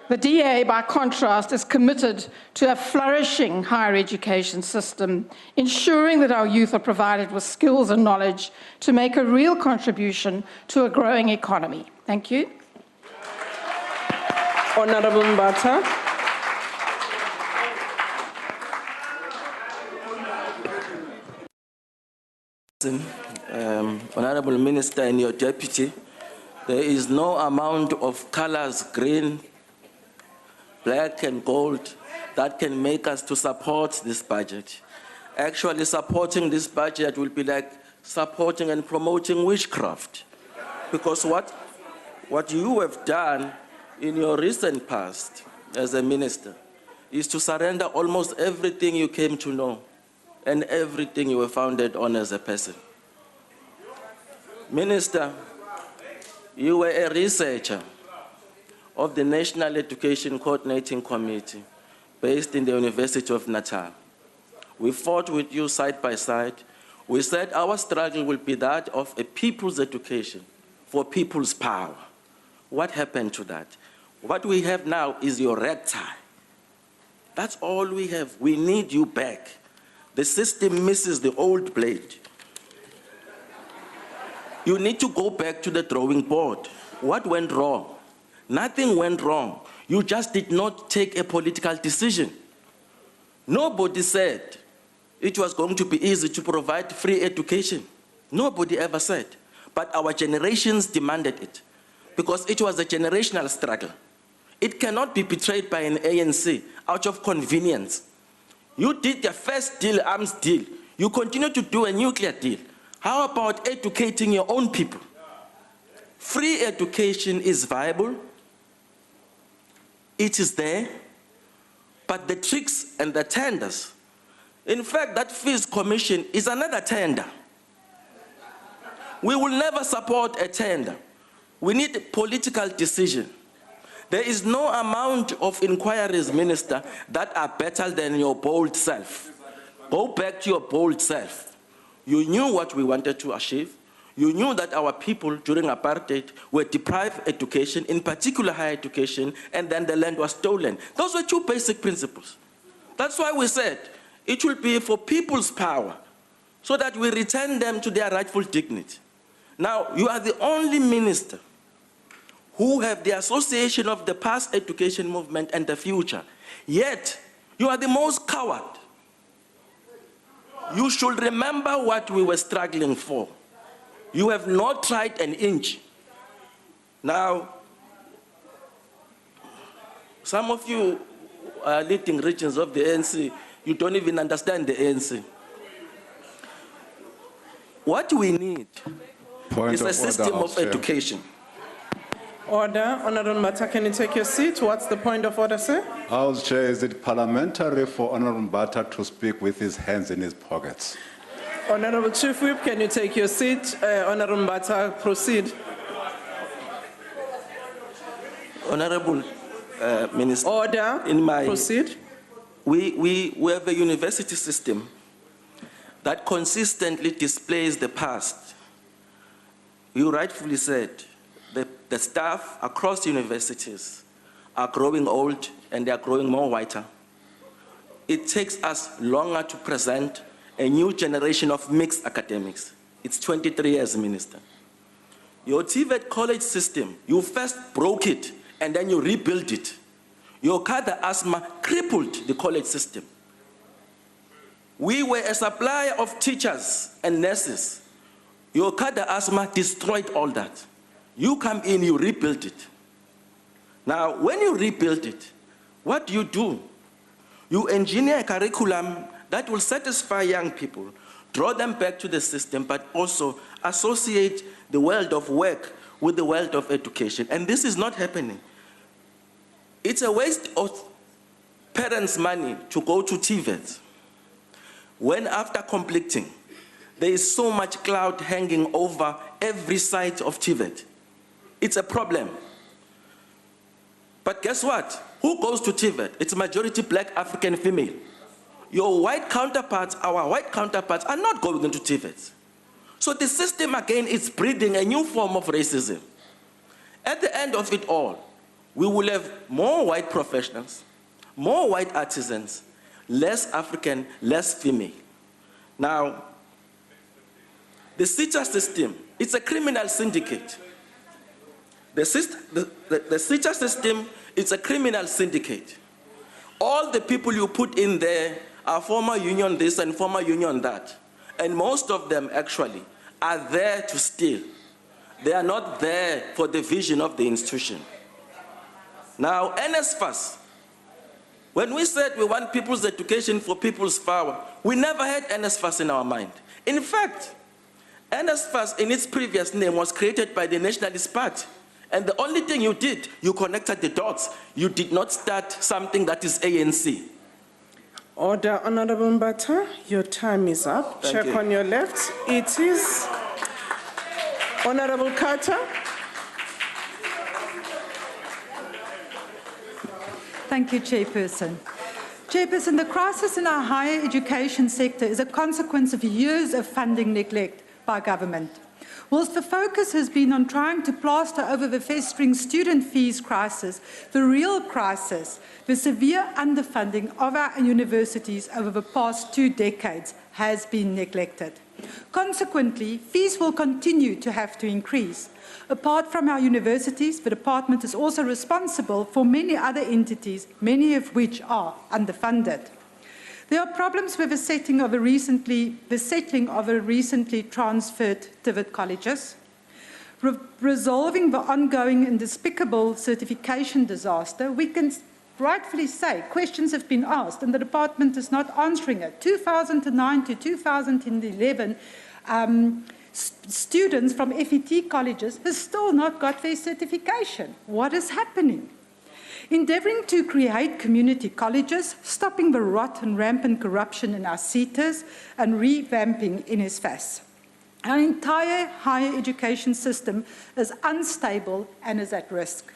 The DA, by contrast, is committed to a flourishing higher education system, ensuring that our youth are provided with skills and knowledge to make a real contribution to a growing economy. Thank you. Honorable Mbata. Chairperson, Honorable Minister and your Deputy, there is no amount of colors, green, black and gold, that can make us to support this budget. Actually, supporting this budget will be like supporting and promoting witchcraft. Because what you have done in your recent past as a minister is to surrender almost everything you came to know and everything you were founded on as a person. Minister, you were a researcher of the National Education Coordinating Committee based in the University of Natal. We fought with you side by side. We said our struggle will be that of a people's education for people's power. What happened to that? What we have now is your red tie. That's all we have. We need you back. The system misses the old blade. You need to go back to the drawing board. What went wrong? Nothing went wrong. You just did not take a political decision. Nobody said it was going to be easy to provide free education. Nobody ever said. But our generations demanded it because it was a generational struggle. It cannot be betrayed by an ANC out of convenience. You did the first deal, arms deal. You continue to do a nuclear deal. How about educating your own people? Free education is viable. It is there. But the tricks and the tenders, in fact, that fees commission is another tender. We will never support a tender. We need a political decision. There is no amount of inquiries, Minister, that are better than your bold self. Go back to your bold self. You knew what we wanted to achieve. You knew that our people during apartheid were deprived of education, in particular higher education, and then the land was stolen. Those were two basic principles. That's why we said it will be for people's power, so that we return them to their rightful dignity. Now, you are the only minister who have the association of the past education movement and the future. Yet, you are the most coward. You should remember what we were struggling for. You have not tried an inch. Now, some of you are leading regions of the ANC, you don't even understand the ANC. What we need is a system of education. Order. Honorable Mbata, can you take your seat? What's the point of order, sir? House Chair, is it parliamentary for Honorable Mbata to speak with his hands in his pockets? Honorable Chief Whip, can you take your seat? Honorable Mbata, proceed. Honorable Minister, Order. Proceed. We have a university system that consistently displays the past. You rightfully said the staff across universities are growing old and they are growing more whiter. It takes us longer to present a new generation of mixed academics. It's 23 years, Minister. Your TVET college system, you first broke it and then you rebuilt it. Your cadre asthma crippled the college system. We were a supplier of teachers and nurses. Your cadre asthma destroyed all that. You come in, you rebuild it. Now, when you rebuild it, what do? You engineer a curriculum that will satisfy young people, draw them back to the system, but also associate the world of work with the world of education. And this is not happening. It's a waste of parents' money to go to TVET when after completing, there is so much cloud hanging over every site of TVET. It's a problem. But guess what? Who goes to TVET? It's majority black African female. Your white counterparts, our white counterparts, are not going into TVET. So the system, again, is breeding a new form of racism. At the end of it all, we will have more white professionals, more white artisans, less African, less female. Now, the SITA system, it's a criminal syndicate. The SITA system, it's a criminal syndicate. All the people you put in there are former union this and former union that. And most of them actually are there to steal. They are not there for the vision of the institution. Now, NSFAS, when we said we want people's education for people's power, we never had NSFAS in our mind. In fact, NSFAS in its previous name was created by the Nationalist Party. And the only thing you did, you connected the dots. You did not start something that is ANC. Order, Honorable Mbata, your time is up. Thank Check you. on your left. It is Honorable Carter. Thank you, Chairperson. Chairperson, the crisis in our higher education sector is a consequence of years of funding neglect by government. Whilst the focus has been on trying to plaster over the festering student fees crisis, the real crisis, the severe underfunding of our universities over the past 2 decades, has been neglected. Consequently, fees will continue to have to increase. Apart from our universities, the department is also responsible for many other entities, many of which are underfunded. There are problems with the settling of a recently transferred TVET colleges, resolving the ongoing and despicable certification disaster. We can rightfully say questions have been asked and the department is not answering it. 2009 to 2011, students from FET colleges have still not got their certification. What is happening? Endeavouring to create community colleges, stopping the rot and rampant corruption in our SETAs, and revamping NSFAS. Our entire higher education system is unstable and is at risk.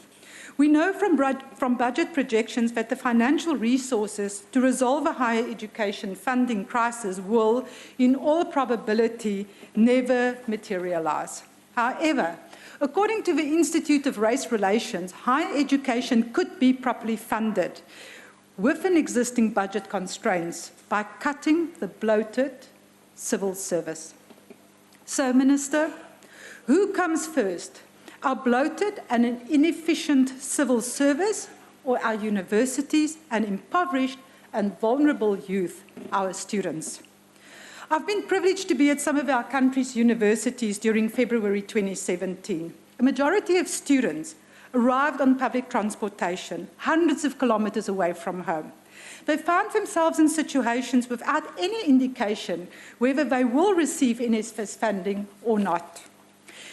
We know from budget projections that the financial resources to resolve a higher education funding crisis will, in all probability, never materialise. However, according to the Institute of Race Relations, higher education could be properly funded within existing budget constraints by cutting the bloated civil service. So, Minister, who comes first? Our bloated and an inefficient civil service, or our universities and impoverished and vulnerable youth, our students? I've been privileged to be at some of our country's universities during February 2017. A majority of students arrived on public transportation, hundreds of kilometres away from home. They found themselves in situations without any indication whether they will receive NSFAS funding or not.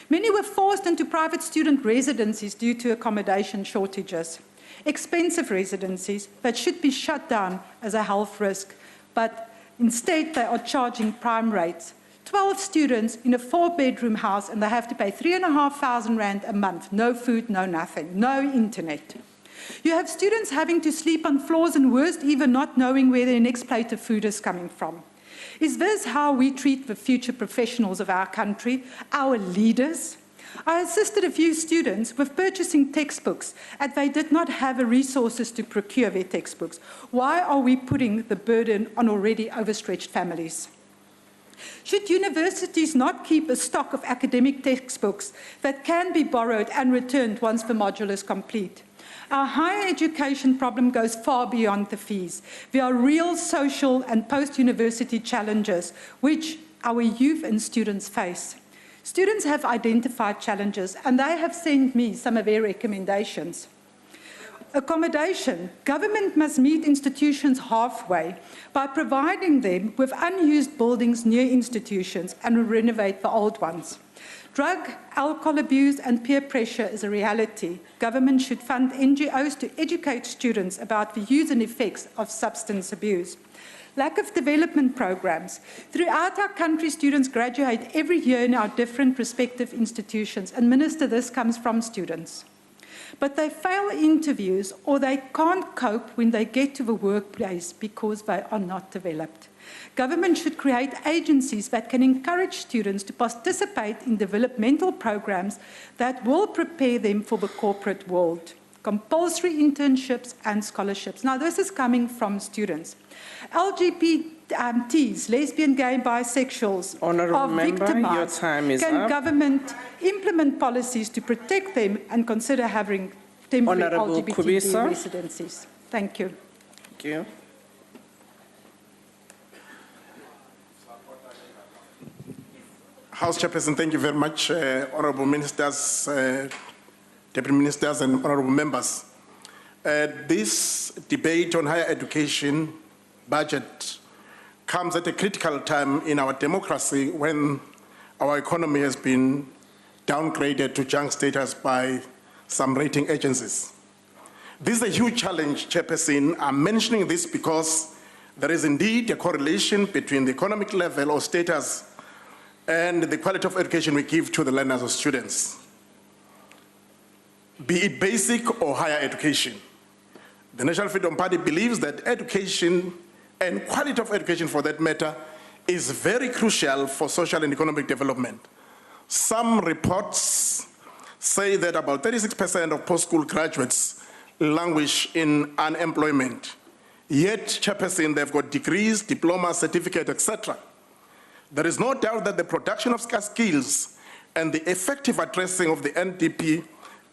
Many were forced into private student residencies due to accommodation shortages, expensive residencies that should be shut down as a health risk, but instead they are charging prime rates. 12 students in a 4-bedroom house and they have to pay 3,500 rand a month, no food, no nothing, no internet. You have students having to sleep on floors and worst even not knowing where their next plate of food is coming from. Is this how we treat the future professionals of our country, our leaders? I assisted a few students with purchasing textbooks and they did not have the resources to procure their textbooks. Why are we putting the burden on already overstretched families? Should universities not keep a stock of academic textbooks that can be borrowed and returned once the module is complete? Our higher education problem goes far beyond the fees. There are real social and post-university challenges which our youth and students face. Students have identified challenges and they have sent me some of their recommendations. Accommodation. Government must meet institutions halfway by providing them with unused buildings near institutions and renovate the old ones. Drug, alcohol abuse and peer pressure is a reality. Government should fund NGOs to educate students about the use and effects of substance abuse. Lack of development programs. Throughout our country, students graduate every year in our different respective institutions. And Minister, this comes from students. But they fail interviews or they can't cope when they get to the workplace because they are not developed. Government should create agencies that can encourage students to participate in developmental programs that will prepare them for the corporate world. Compulsory internships and scholarships. Now, this is coming from students. LGBTs, lesbian, gay, bisexuals, are victimized. Your time is Can up. government implement policies to protect them and consider having temporary Honourable LGBT Kubisa. residencies? Thank you. Thank you. House Chairperson, thank you very much. Honorable Ministers, Deputy Ministers, and Honorable Members. This debate on higher education budget comes at a critical time in our democracy when our economy has been downgraded to junk status by some rating agencies. This is a huge challenge, Chairperson. I'm mentioning this because there is indeed a correlation between the economic level or status and the quality of education we give to the learners or students, be it basic or higher education. The National Freedom Party believes that education and quality of education, for that matter, is very crucial for social and economic development. Some reports say that about 36% of post-school graduates languish in unemployment. Yet, Chairperson, they've got degrees, diplomas, certificates, etc. There is no doubt that the production of scarce skills and the effective addressing of the NDP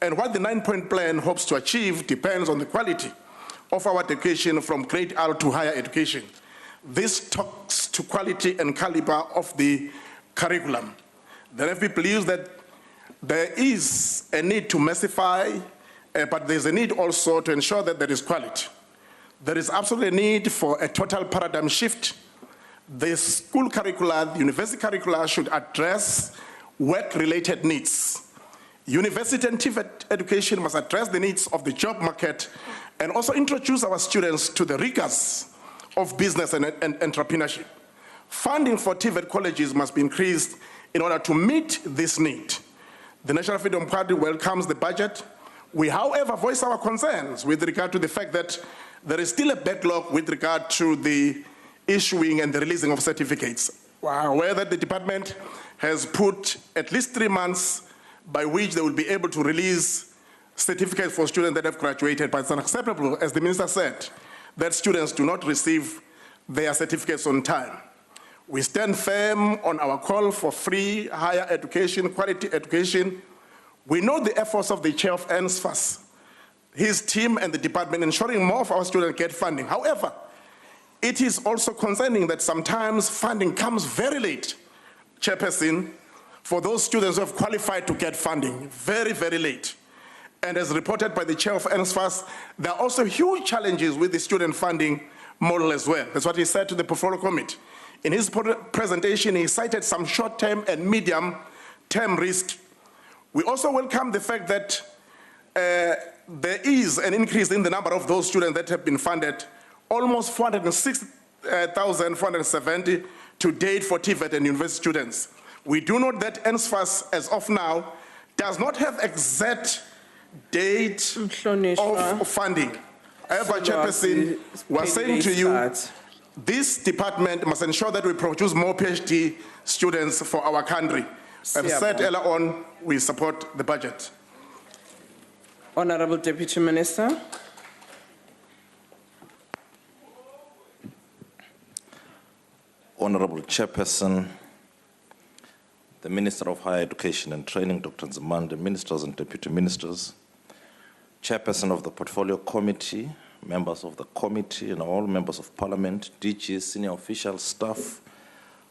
and what the 9-point plan hopes to achieve depends on the quality of our education from grade R to higher education. This talks to quality and caliber of the curriculum. The NFP believes that there is a need to massify, but there's a need also to ensure that there is quality. There is absolutely a need for a total paradigm shift. The school curricula, the university curricula should address work-related needs. University and TVET education must address the needs of the job market and also introduce our students to the rigors of business and entrepreneurship. Funding for TVET colleges must be increased in order to meet this need. The National Freedom Party welcomes the budget. We, however, voice our concerns with regard to the fact that there is still a backlog with regard to the issuing and the releasing of certificates. We are aware that the department has put at least 3 months by which they will be able to release certificates for students that have graduated, but it's unacceptable, as the Minister said, that students do not receive their certificates on time. We stand firm on our call for free higher education, quality education. We know the efforts of the chair of NSFAS, his team and the department ensuring more of our students get funding. However, it is also concerning that sometimes funding comes very late, Chairperson, for those students who have qualified to get funding, very, very late. And as reported by the chair of NSFAS, there are also huge challenges with the student funding model as well. That's what he said to the Portfolio Committee. In his presentation, he cited some short-term and medium-term risk. We also welcome the fact that there is an increase in the number of those students that have been funded, almost 406,470 to date for TVET and university students. We do note that NSFAS, as of now, does not have exact date of funding. However, Chairperson, we're saying to you, this department must ensure that we produce more PhD students for our country. I've said earlier on, we support the budget. Honorable Deputy Minister. Honorable Chairperson, the Minister of Higher Education and Training, Dr. Nzimande, Ministers and Deputy Ministers, Chairperson of the Portfolio Committee, members of the committee and all members of Parliament, DGs, senior officials, staff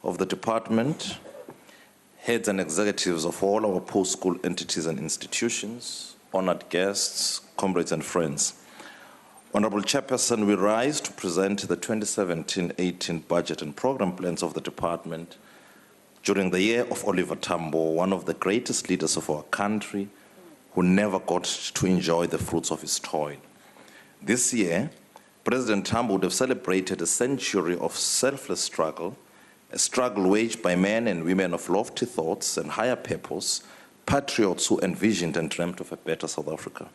of the department, heads and executives of all our post-school entities and institutions, honored guests, comrades and friends. Honorable Chairperson, we rise to present the 2017-18 budget and program plans of the department during the year of Oliver Tambo, one of the greatest leaders of our country who never got to enjoy the fruits of his toil. This year, President Tambo would have celebrated a century of selfless struggle, a struggle waged by men and women of lofty thoughts and higher purpose, patriots who envisioned and dreamt of a better South Africa.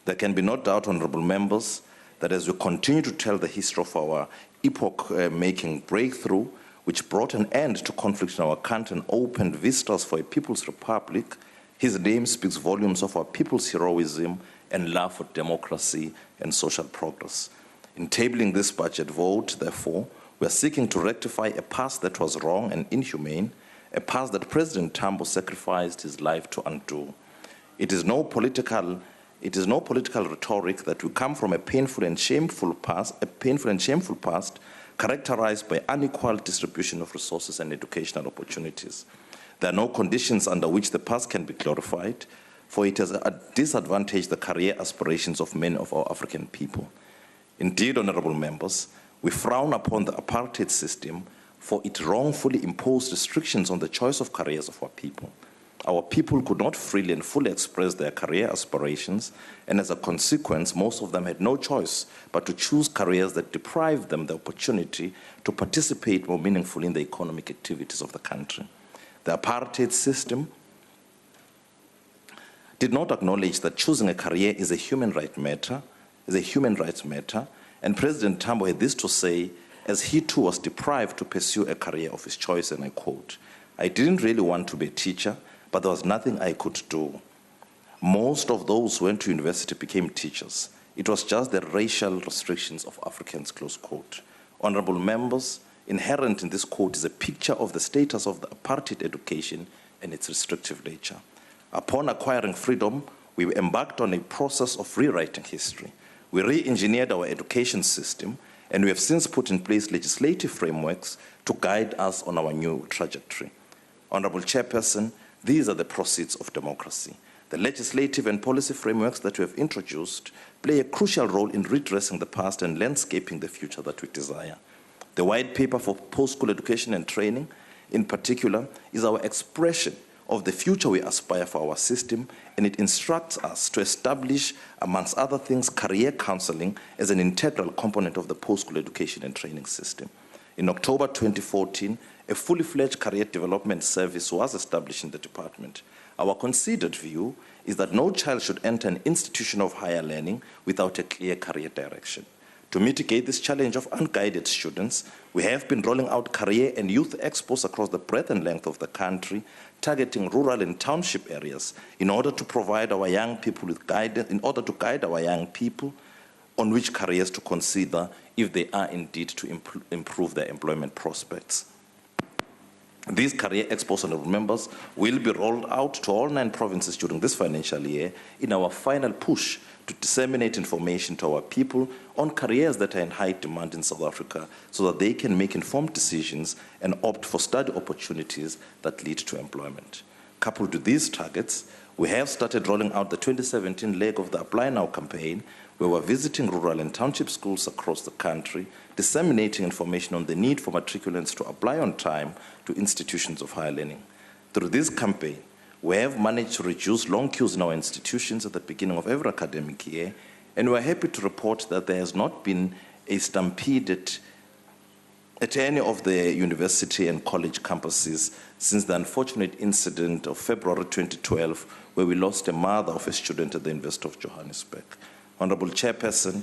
There can be no doubt, honorable members, that as we continue to tell the history of our epoch-making breakthrough, which brought an end to conflict in our country and opened vistas for a people's republic, his name speaks volumes of our people's heroism and love for democracy and social progress. In tabling this budget vote, therefore, we are seeking to rectify a past that was wrong and inhumane, a past that President Tambo sacrificed his life to undo. It is no political rhetoric that we come from a painful and shameful past characterized by unequal distribution of resources and educational opportunities. There are no conditions under which the past can be glorified, for it has disadvantaged the career aspirations of many of our African people. Indeed, honorable members, we frown upon the apartheid system for it wrongfully imposed restrictions on the choice of careers of our people. Our people could not freely and fully express their career aspirations, and as a consequence, most of them had no choice but to choose careers that deprived them the opportunity to participate more meaningfully in the economic activities of the country. The apartheid system did not acknowledge that choosing a career is a human rights matter, and President Tambo had this to say as he too was deprived to pursue a career of his choice, and I quote, "I didn't really want to be a teacher, but there was nothing I could do. Most of those who went to university became teachers. It was just the racial restrictions of Africans," close quote. Honorable members, inherent in this quote is a picture of the status of the apartheid education and its restrictive nature. Upon acquiring freedom, we embarked on a process of rewriting history. We re-engineered our education system, and we have since put in place legislative frameworks to guide us on our new trajectory. Honorable Chairperson, these are the proceeds of democracy. The legislative and policy frameworks that we have introduced play a crucial role in redressing the past and landscaping the future that we desire. The white paper for post-school education and training, in particular, is our expression of the future we aspire for our system, and it instructs us to establish, amongst other things, career counseling as an integral component of the post-school education and training system. In October 2014, a fully fledged career development service was established in the department. Our considered view is that no child should enter an institution of higher learning without a clear career direction. To mitigate this challenge of unguided students, we have been rolling out career and youth expos across the breadth and length of the country, targeting rural and township areas in order to provide our young people with guidance, in order to guide our young people on which careers to consider if they are indeed to improve their employment prospects. These career expos, honorable members, will be rolled out to all 9 provinces during this financial year in our final push to disseminate information to our people on careers that are in high demand in South Africa so that they can make informed decisions and opt for study opportunities that lead to employment. Coupled with these targets, we have started rolling out the 2017 leg of the Apply Now campaign, where we're visiting rural and township schools across the country, disseminating information on the need for matriculants to apply on time to institutions of higher learning. Through this campaign, we have managed to reduce long queues in our institutions at the beginning of every academic year, and we're happy to report that there has not been a stampede at any of the university and college campuses since the unfortunate incident of February 2012, where we lost a mother of a student at the University of Johannesburg. Honorable Chairperson,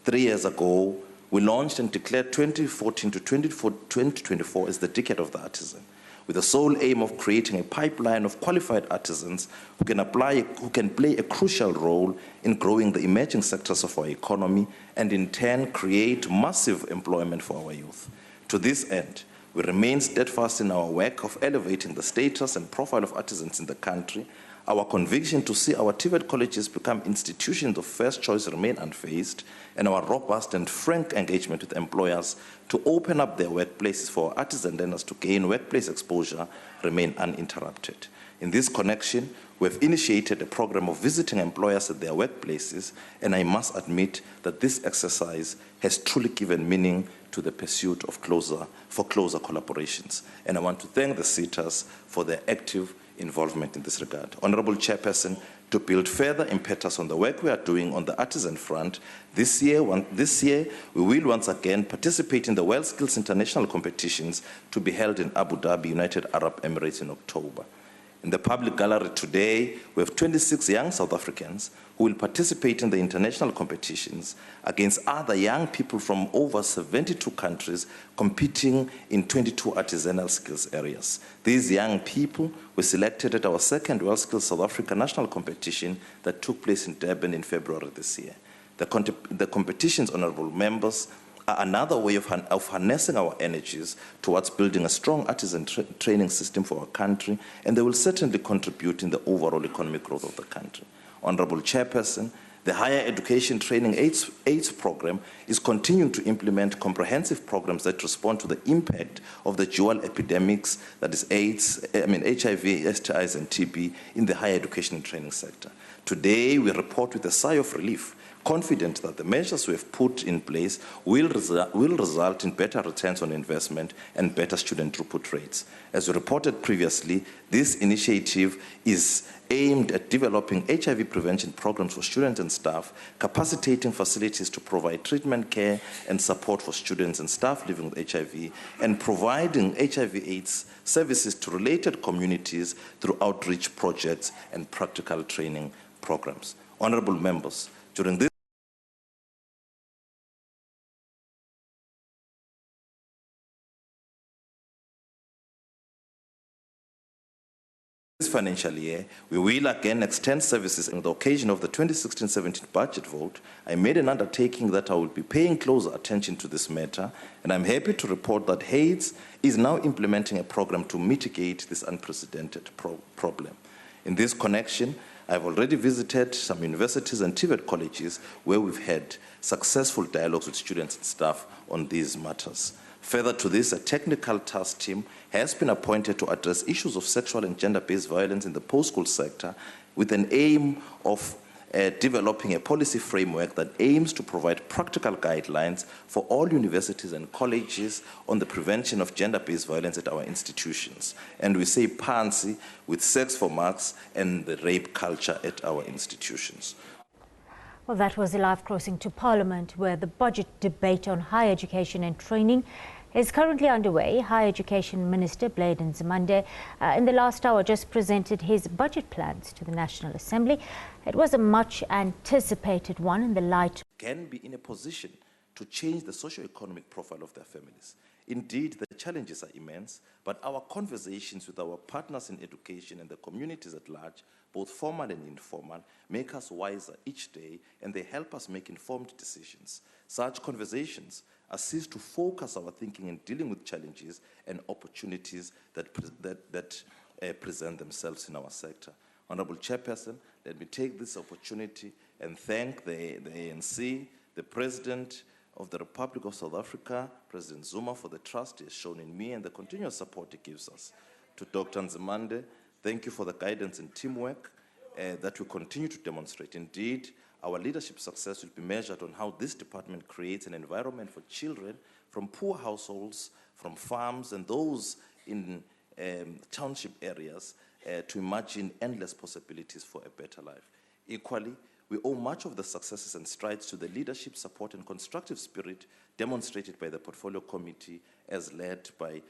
3 years ago, we launched and declared 2014 to 2024 as the decade of the artisan, with the sole aim of creating a pipeline of qualified artisans who can play a crucial role in growing the emerging sectors of our economy and in turn create massive employment for our youth. To this end, we remain steadfast in our work of elevating the status and profile of artisans in the country. Our conviction to see our TVET colleges become institutions of first choice remain unfazed, and our robust and frank engagement with employers to open up their workplaces for artisan learners to gain workplace exposure remain uninterrupted. In this connection, we have initiated a program of visiting employers at their workplaces, and I must admit that this exercise has truly given meaning to the pursuit of closer collaborations. And I want to thank the SETAs for their active involvement in this regard. Honorable Chairperson, to build further impetus on the work we are doing on the artisan front, this year we will once again participate in the World Skills International competitions to be held in Abu Dhabi, United Arab Emirates in October. In the public gallery today, we have 26 young South Africans who will participate in the international competitions against other young people from over 72 countries competing in 22 artisanal skills areas. These young people were selected at our second World Skills South Africa national competition that took place in Durban in February this year. The competitions, honorable members, are another way of harnessing our energies towards building a strong artisan training system for our country, and they will certainly contribute in the overall economic growth of the country. Honorable Chairperson, The Higher Education Training AIDS program is continuing to implement comprehensive programs that respond to the impact of the dual epidemics, that is HIV, STIs, and TB in the higher education and training sector. Today, we report with a sigh of relief, confident that the measures we have put in place will result in better returns on investment and better student throughput rates. As we reported previously, this initiative is aimed at developing HIV prevention programs for students and staff, capacitating facilities to provide treatment care and support for students and staff living with HIV, and providing HIV/AIDS services to related communities through outreach projects and practical training programs. Honorable members, during this financial year, we will again extend services. On the occasion of the 2016-17 budget vote, I made an undertaking that I will be paying closer attention to this matter, and I'm happy to report that HAIDS is now implementing a program to mitigate this unprecedented problem. In this connection, I've already visited some universities and TVET colleges where we've had successful dialogues with students and staff on these matters. Further to this, a technical task team has been appointed to address issues of sexual and gender-based violence in the post-school sector with an aim of developing a policy framework that aims to provide practical guidelines for all universities and colleges on the prevention of gender-based violence at our institutions. And we say pansy with sex for marks and the rape culture at our institutions. Well, that was a live crossing to Parliament, where the budget debate on higher education and training is currently underway. Higher Education Minister Blade Nzimande in the last hour just presented his budget plans to the National Assembly. It was a much anticipated one in the light can be in a position to change the socio-economic profile of their families. Indeed, the challenges are immense, but our conversations with our partners in education and the communities at large, both formal and informal, make us wiser each day, and they help us make informed decisions. Such conversations assist to focus our thinking in dealing with challenges and opportunities that present themselves in our sector. Honorable Chairperson, let me take this opportunity and thank the ANC, the President of the Republic of South Africa, President Zuma, for the trust he has shown in me and the continuous support he gives us. To Dr. Nzimande, thank you for the guidance and teamwork that we continue to demonstrate. Indeed, our leadership success will be measured on how this department creates an environment for children from poor households, from farms, and those in township areas to imagine endless possibilities for a better life. Equally, we owe much of the successes and strides to the leadership, support, and constructive spirit demonstrated by the Portfolio Committee as led by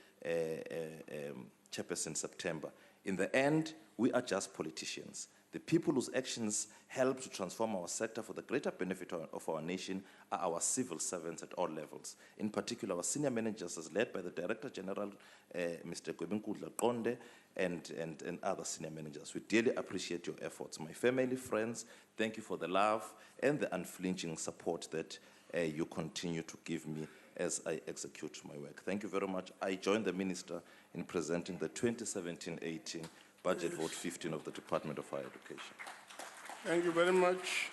Chairperson September. In the end, we are just politicians. The people whose actions help to transform our sector for the greater benefit of our nation are our civil servants at all levels. In particular, our senior managers as led by the Director General, Mr. Gwebinkudla Qonde, and other senior managers. We dearly appreciate your efforts. My family, friends, thank you for the love and the unflinching support that you continue to give me as I execute my work. Thank you very much. I join the Minister in presenting the 2017-18 Budget Vote 15 of the Department of Higher Education. Thank you very much.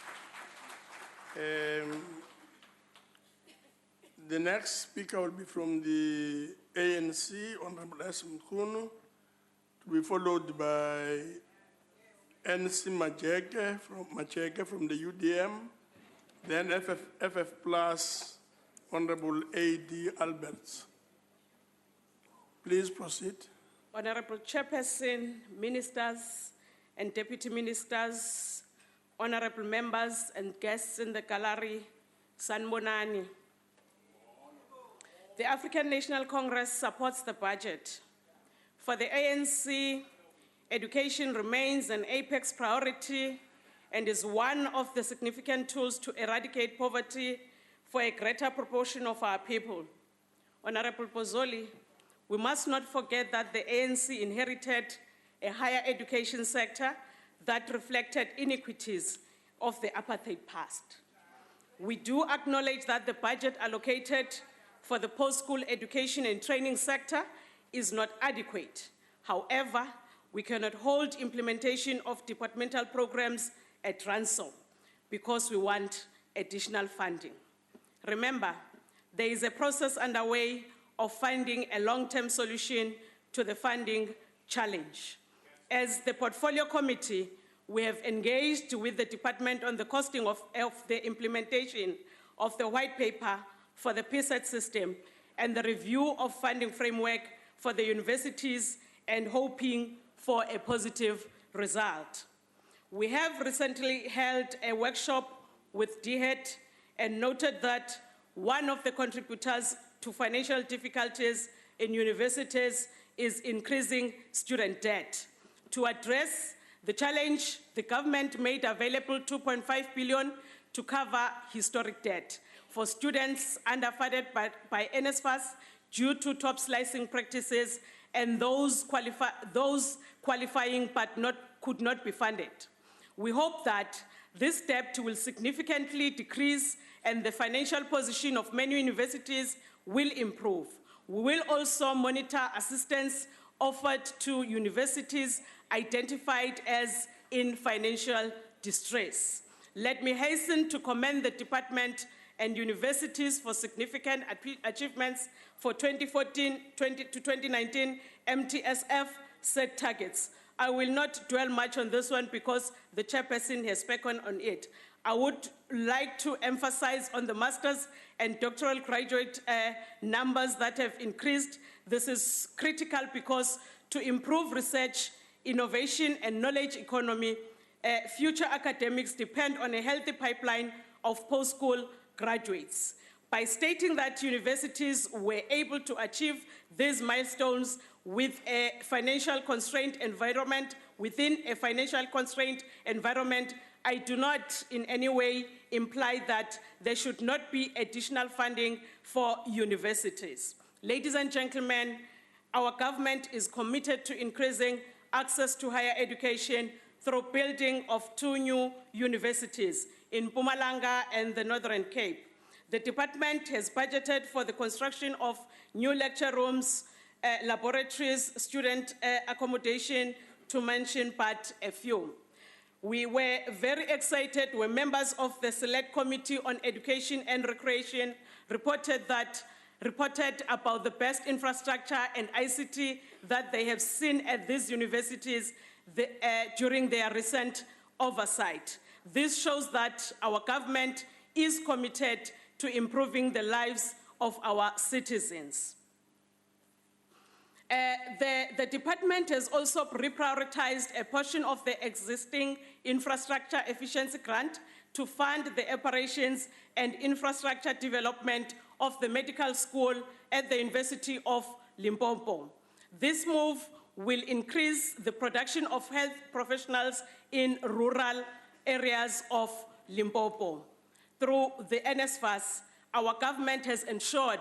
The next speaker will be from the ANC, Honorable Asim Mkhunu, to be followed by NC Macheke from the UDM, then FF Plus, Honorable A.D. Alberts. Please proceed. Honorable Chairperson, Ministers and Deputy Ministers, Honorable Members and guests in the gallery, Sanbonani. The African National Congress supports the budget. For the ANC, education remains an apex priority and is one of the significant tools to eradicate poverty for a greater proportion of our people. Honorable Pozzoli, we must not forget that the ANC inherited a higher education sector that reflected inequities of the apartheid past. We do acknowledge that the budget allocated for the post-school education and training sector is not adequate. However, we cannot hold implementation of departmental programs at ransom. because we want additional funding. Remember, there is a process underway of finding a long-term solution to the funding challenge. As the Portfolio Committee, we have engaged with the department on the costing of the implementation of the white paper for the PSET system and the review of funding framework for the universities and hoping for a positive result. We have recently held a workshop with DHET and noted that one of the contributors to financial difficulties in universities is increasing student debt. To address the challenge, the government made available 2.5 billion to cover historic debt for students underfunded by NSFAS due to top slicing practices and those qualifying but could not be funded. We hope that this debt will significantly decrease and the financial position of many universities will improve. We will also monitor assistance offered to universities identified as in financial distress. Let me hasten to commend the department and universities for significant achievements for 2014 to 2019 MTSF set targets. I will not dwell much on this one because the chairperson has spoken on it. I would like to emphasize on the master's and doctoral graduate numbers that have increased. This is critical because to improve research, innovation, and knowledge economy, future academics depend on a healthy pipeline of post-school graduates. By stating that universities were able to achieve these milestones with a financial constrained environment, within a financial constrained environment, I do not in any way imply that there should not be additional funding for universities. Ladies and gentlemen, our government is committed to increasing access to higher education through building of 2 new universities in Mpumalanga and the Northern Cape. The department has budgeted for the construction of new lecture rooms, laboratories, student accommodation, to mention but a few. We were very excited when members of the Select Committee on Education and Recreation reported about the best infrastructure and ICT that they have seen at these universities during their recent oversight. This shows that our government is committed to improving the lives of our citizens. The department has also reprioritized a portion of the existing infrastructure efficiency grant to fund the operations and infrastructure development of the medical school at the University of Limpopo. This move will increase the production of health professionals in rural areas of Limpopo. Through the NSFAS, our government has ensured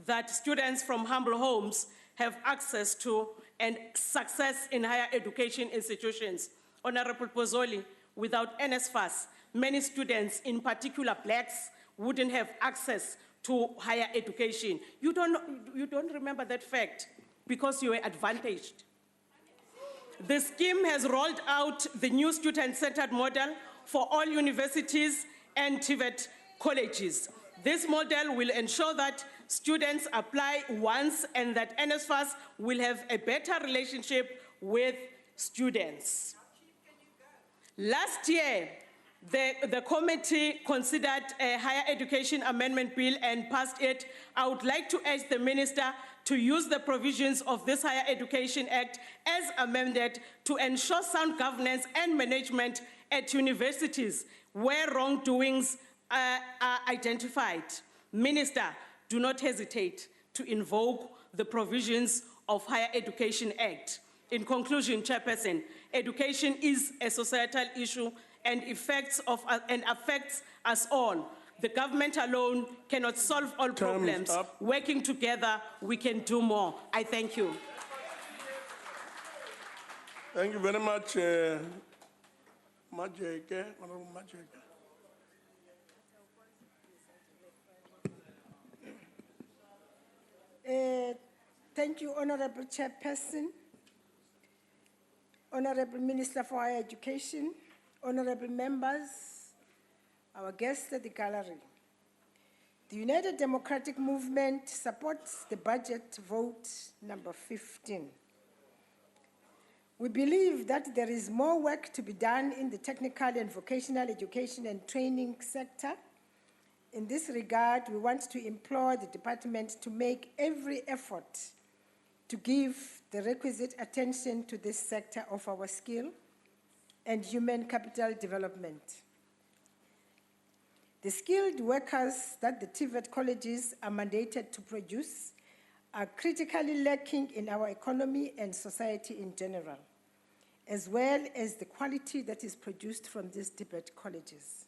that students from humble homes have access to and success in higher education institutions. Honorable Pozzoli, without NSFAS, many students, in particular blacks, wouldn't have access to higher education. You don't remember that fact because you were advantaged. The scheme has rolled out the new student-centered model for all universities and TVET colleges. This model will ensure that students apply once and that NSFAS will have a better relationship with students. Last year, the committee considered a higher education amendment bill and passed it. I would like to urge the minister to use the provisions of this Higher Education Act as amended to ensure sound governance and management at universities where wrongdoings are identified. Minister, do not hesitate to invoke the provisions of Higher Education Act. In conclusion, Chairperson, education is a societal issue and affects us all. The government alone cannot solve all problems. Working together, we can do more. I thank you. Thank you very much, Majeke, Honorable Majeke. Thank you, Honorable Chairperson, Honorable Minister for Higher Education, honorable members, our guests at the gallery. The United Democratic Movement supports the budget vote number 15. We believe that there is more work to be done in the technical and vocational education and training sector. In this regard, we want to implore the department to make every effort to give the requisite attention to this sector of our skill and human capital development. The skilled workers that the TVET colleges are mandated to produce are critically lacking in our economy and society in general, as well as the quality that is produced from these TVET colleges.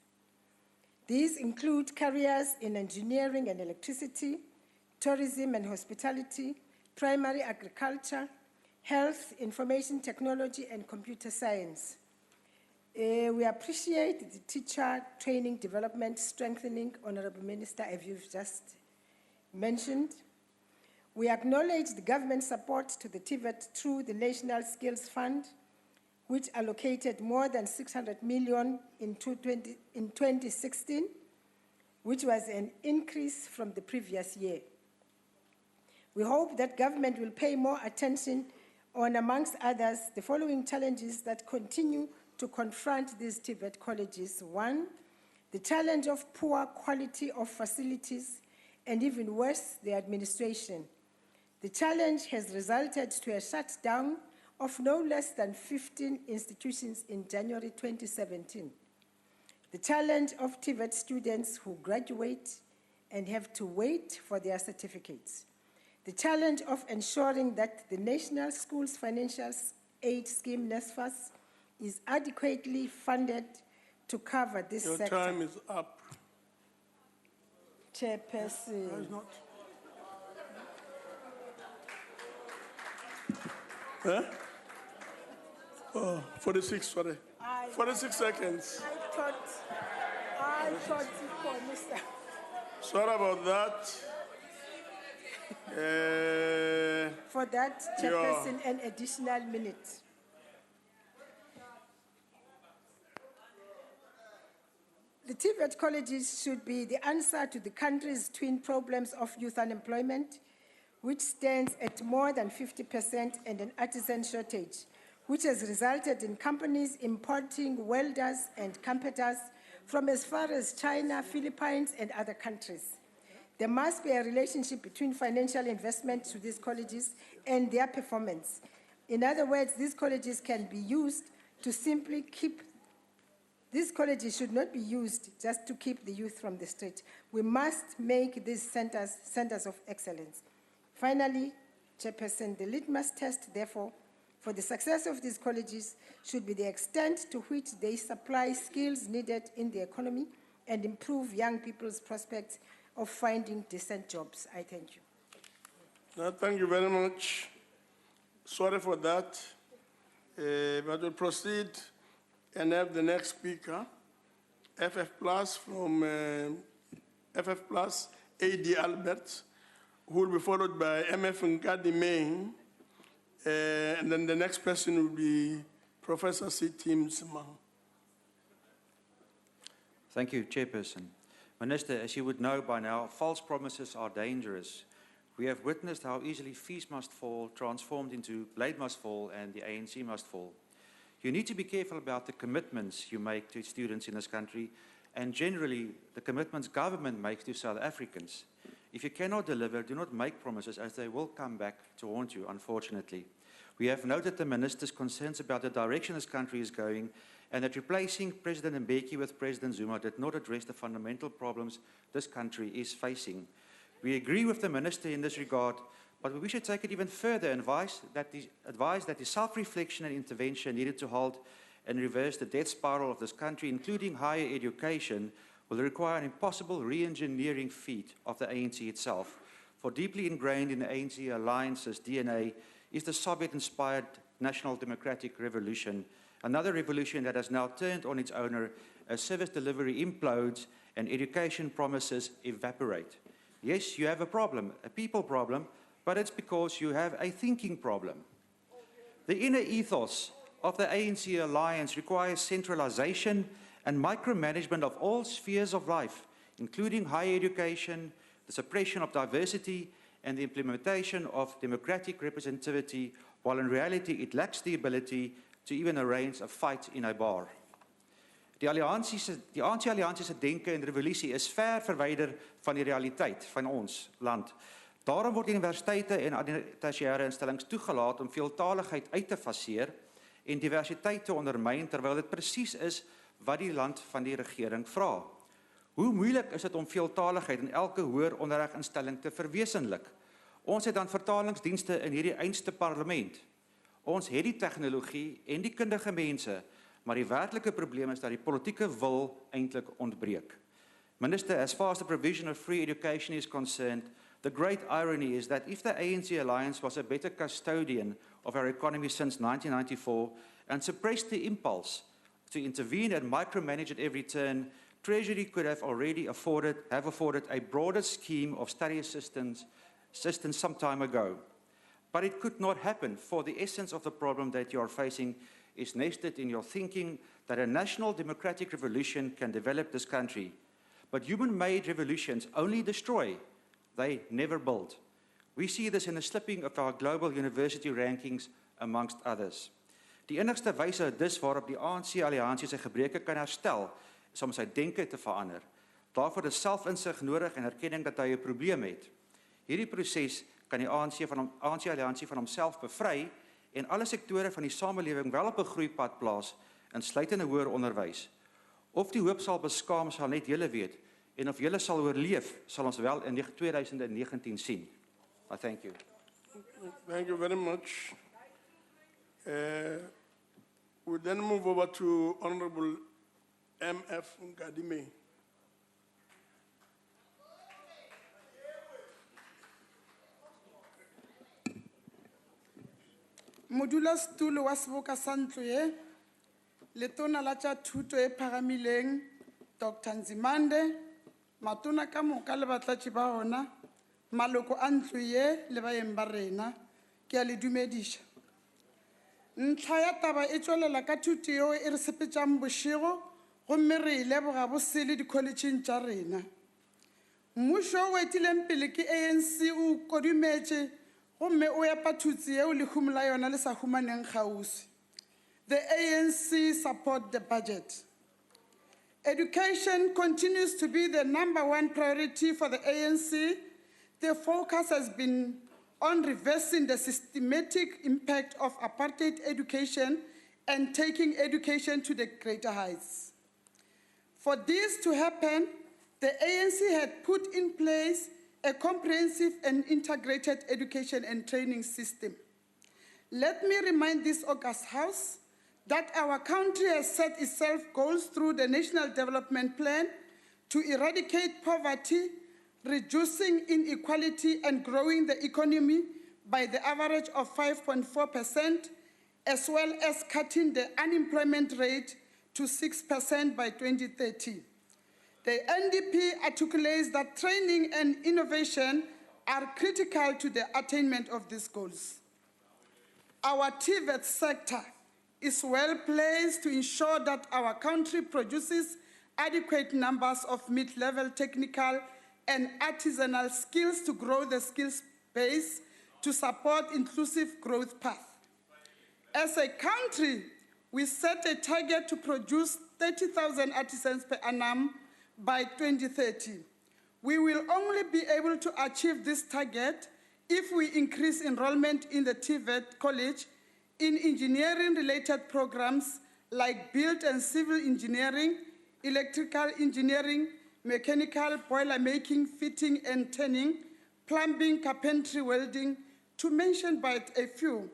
These include careers in engineering and electricity, tourism and hospitality, primary agriculture, health, information technology, and computer science. We appreciate the teacher training development strengthening, Honorable Minister, as you've just mentioned. We acknowledge the government support to the TVET through the National Skills Fund, which allocated more than 600 million in 2016, which was an increase from the previous year. We hope that government will pay more attention on, amongst others, the following challenges that continue to confront these TVET colleges. One, the challenge of poor quality of facilities, and even worse, the administration. The challenge has resulted to a shutdown of no less than 15 institutions in January 2017. The challenge of TVET students who graduate and have to wait for their certificates. The challenge of ensuring that the National Schools Financial Aid Scheme, NSFAS, is adequately funded to cover this sector. Your time is up. Chairperson. No, it's not. Huh? Oh, 46, sorry. 46 seconds. I thought for Mr. Sorry about that. For that, Chairperson, an additional minute. The TVET colleges should be the answer to the country's twin problems of youth unemployment, which stands at more than 50%, and an artisan shortage, which has resulted in companies importing welders and carpenters from as far as China, Philippines, and other countries. There must be a relationship between financial investment to these colleges and their performance. In other words, these colleges can be used to simply keep. These colleges should not be used just to keep the youth from the street. We must make these centers of excellence. Finally, Chairperson, the litmus test, therefore, for the success of these colleges should be the extent to which they supply skills needed in the economy and improve young people's prospects of finding decent jobs. I thank you. No, thank you very much. Sorry for that. But we'll proceed and have the next speaker, FF Plus from FF Plus, AD Albert, who will be followed by MF Ngadi Main, and then the next person will be Professor C. Tim Simang. Thank you, Chairperson. Minister, as you would know by now, false promises are dangerous. We have witnessed how easily fees must fall, transformed into blade must fall, and the ANC must fall. You need to be careful about the commitments you make to students in this country, and generally the commitments government makes to South Africans. If you cannot deliver, do not make promises, as they will come back to haunt you, unfortunately. We have noted the Minister's concerns about the direction this country is going, and that replacing President Mbeki with President Zuma did not address the fundamental problems this country is facing. We agree with the Minister in this regard, but we should take it even further and advise that the self-reflection and intervention needed to halt and reverse the death spiral of this country, including higher education, will require an impossible re-engineering feat of the ANC itself. For deeply ingrained in the ANC alliance's DNA is the Soviet-inspired National Democratic Revolution, another revolution that has now turned on its owner as service delivery implodes and education promises evaporate. Yes, you have a problem, a people problem, but it's because you have a thinking problem. The inner ethos of the ANC alliance requires centralization and micromanagement of all spheres of life, including higher education, the suppression of diversity, and the implementation of democratic representativity, while in reality it lacks the ability to even arrange a fight in a bar. Die anti-alliansie se denke en revolusie is ver verwyder van die realiteit van ons land. Daarom word universiteite en tersiêre instellings toegelaat om veeltaligheid uit te faseer en diversiteit te ondermyn, terwyl dit presies is wat die land van die regering vra. Hoe moeilik is dit om veeltaligheid in elke hoër onderriginstelling te verwesenlik? Ons het dan vertalingsdienste in hierdie einste parlement. Ons het die tegnologie en die kundige mense, maar die werklike probleem is dat die politieke wil eintlik ontbreek. Minister, as far as the provision of free education is concerned, the great irony is that if the ANC alliance was a better custodian of our economy since 1994 and suppressed the impulse to intervene and micromanage at every turn, Treasury could have already afforded a broader scheme of study assistance some time ago. But it could not happen, for the essence of the problem that you are facing is nested in your thinking that a national democratic revolution can develop this country. But human-made revolutions only destroy, they never build. We see this in the slipping of our global university rankings, amongst others. Die enigste wyse dus waarop die ANC-alliansie sy gebreke kan herstel, is om sy denke te verander. Daarvoor is selfinsig nodig en erkenning dat hy 'n probleem het. Hierdie proses kan die ANC-alliansie van homself bevry en alle sektore van die samelewing wel op 'n groeipad plaas, insluitende hoër onderwys. Of die hoop sal beskaam, sal net julle weet, en of julle sal oorleef, sal ons wel in 2019 sien. I thank you. Thank you very much. We then move over to Honorable M.F. Ngadime. Modulasetulo wa Seboka sa Ntlo e, letona la tša thuto e phagamileng, Dr. Nzimande, matona ka moka le batlatši ba ona, maloko a ntlo ye le baeng ba rena, ke a le dumediša. Ntlha ya taba e tšwelela ka thuto yeo e re sepetšang bošego, gomme re e leboga bose le dikholetšheng tša rena. Mmušo o etileng pele ke ANC o kodumetše, gomme o epa thutsi yeo lehumo la yona le sa humaneng kgauswi. The ANC support the budget. Education continues to be the #1 priority for the ANC. The focus has been on reversing the systematic impact of apartheid education and taking education to the greater heights. For this to happen, the ANC had put in place a comprehensive and integrated education and training system. Let me remind this august House that our country has set itself goals through the National Development Plan to eradicate poverty, reducing inequality and growing the economy by the average of 5.4%, as well as cutting the unemployment rate to 6% by 2030. The NDP articulates that training and innovation are critical to the attainment of these goals. Our TVET sector is well placed to ensure that our country produces adequate numbers of mid-level technical and artisanal skills to grow the skills base to support inclusive growth path. As a country, we set a target to produce 30,000 artisans per annum by 2030. We will only be able to achieve this target if we increase enrollment in the TVET college in engineering-related programs like build and civil engineering, electrical engineering, mechanical, boiler making, fitting and turning, plumbing, carpentry, welding, to mention but a few.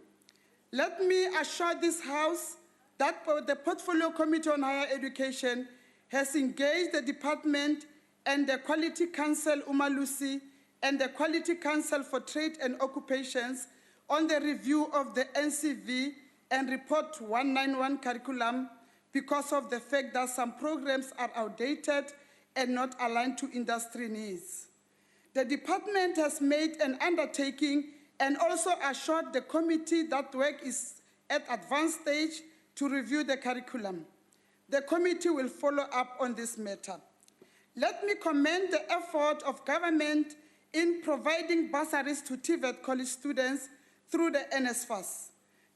Let me assure this House that the Portfolio Committee on Higher Education has engaged the department and the Quality Council Umalusi and the Quality Council for Trade and Occupations on the review of the NCV and Report 191 curriculum because of the fact that some programs are outdated and not aligned to industry needs. The department has made an undertaking and also assured the committee that work is at advanced stage to review the curriculum. The committee will follow up on this matter. Let me commend the effort of government in providing bursaries to TVET college students through the NSFAS.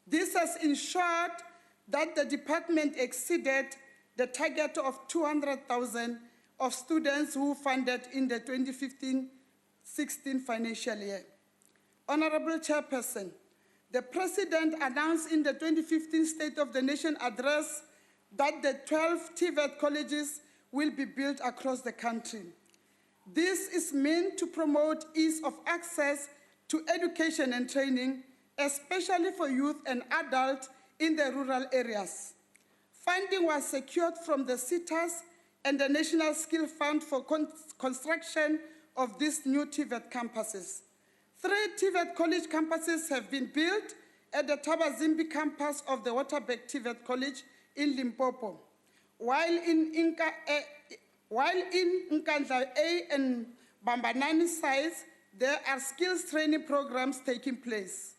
This has ensured that the department exceeded the target of 200,000 of students who funded in the 2015-16 financial year. Honorable Chairperson, the President announced in the 2015 State of the Nation address that the 12 TVET colleges will be built across the country. This is meant to promote ease of access to education and training, especially for youth and adults in the rural areas. Funding was secured from the SETAs and the National Skill Fund for construction of these new TVET campuses. 3 TVET college campuses have been built at the Tabazimbi campus of the Waterberg TVET College in Limpopo, while in Nkandla A and Bambanani sites, there are skills training programs taking place.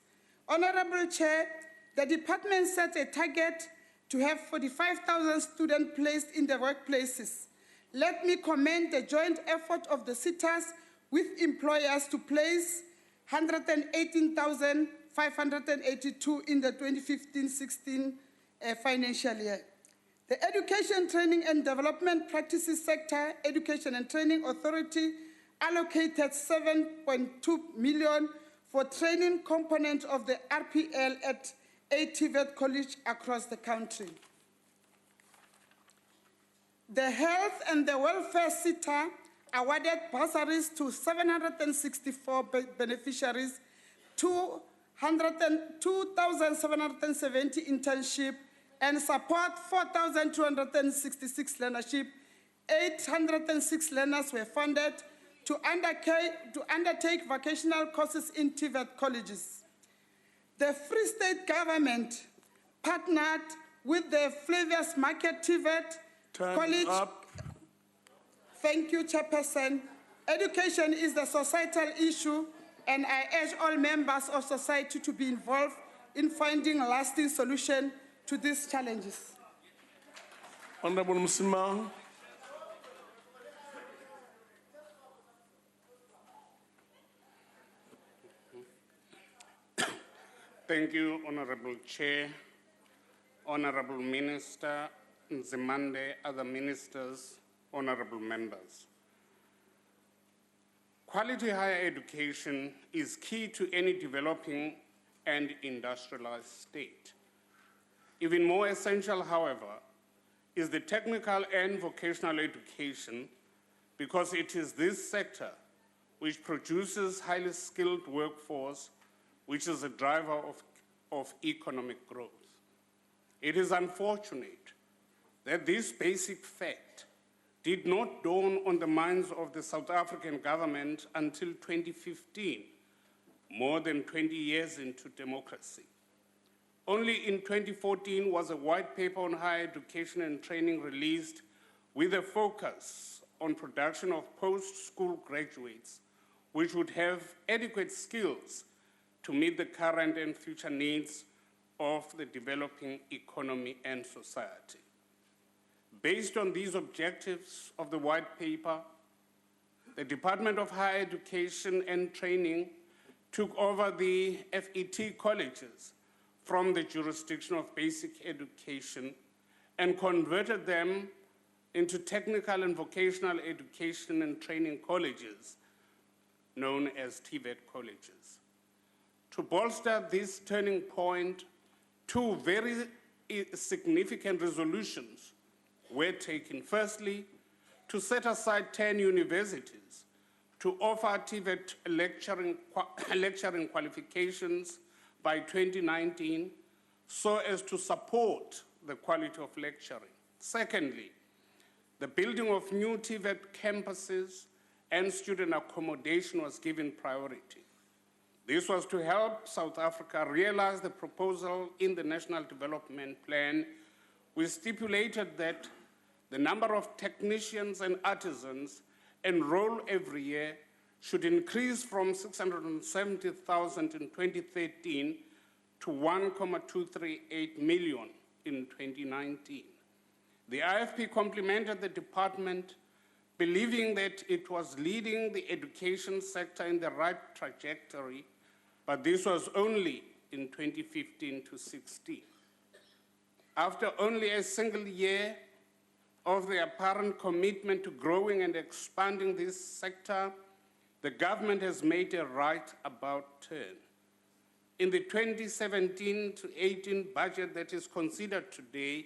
Honorable Chair, the department set a target to have 45,000 students placed in the workplaces. Let me commend the joint effort of the SETAs with employers to place 118,582 in the 2015-16 financial year. The Education, Training and Development Practices Sector, Education and Training Authority allocated 7.2 million for training component of the RPL at 8 TVET colleges across the country. The Health and the Welfare SETA awarded bursaries to 764 beneficiaries, 2,770 internship, and support 4,266 learnership. 806 learners were funded to undertake vocational courses in TVET colleges. The Free State government partnered with the Flavius Market TVET College. Up. Thank you, Chairperson. Education is the societal issue, and I urge all members of society to be involved in finding a lasting solution to these challenges. Honorable Msima. Thank you, Honorable Chair, Honorable Minister Nzimande, other ministers, honorable members. Quality higher education is key to any developing and industrialized state. Even more essential, however, is the technical and vocational education, because it is this sector which produces highly skilled workforce, which is a driver of economic growth. It is unfortunate that this basic fact did not dawn on the minds of the South African government until 2015, more than 20 years into democracy. Only in 2014 was a white paper on higher education and training released with a focus on production of post-school graduates, which would have adequate skills to meet the current and future needs of the developing economy and society. Based on these objectives of the white paper, the Department of Higher Education and Training took over the FET colleges from the jurisdiction of basic education and converted them into technical and vocational education and training colleges, known as TVET colleges. To bolster this turning point, 2 very significant resolutions were taken. Firstly, to set aside 10 universities to offer TVET lecturing qualifications by 2019, so as to support the quality of lecturing. Secondly, the building of new TVET campuses and student accommodation was given priority. This was to help South Africa realize the proposal in the National Development Plan, which stipulated that the number of technicians and artisans enrolled every year should increase from 670,000 in 2013 to 1.238 million in 2019. The IFP complimented the department, believing that it was leading the education sector in the right trajectory, but this was only in 2015 to 16. After only a single year of the apparent commitment to growing and expanding this sector, the government has made a right about turn. In the 2017 to 18 budget that is considered today,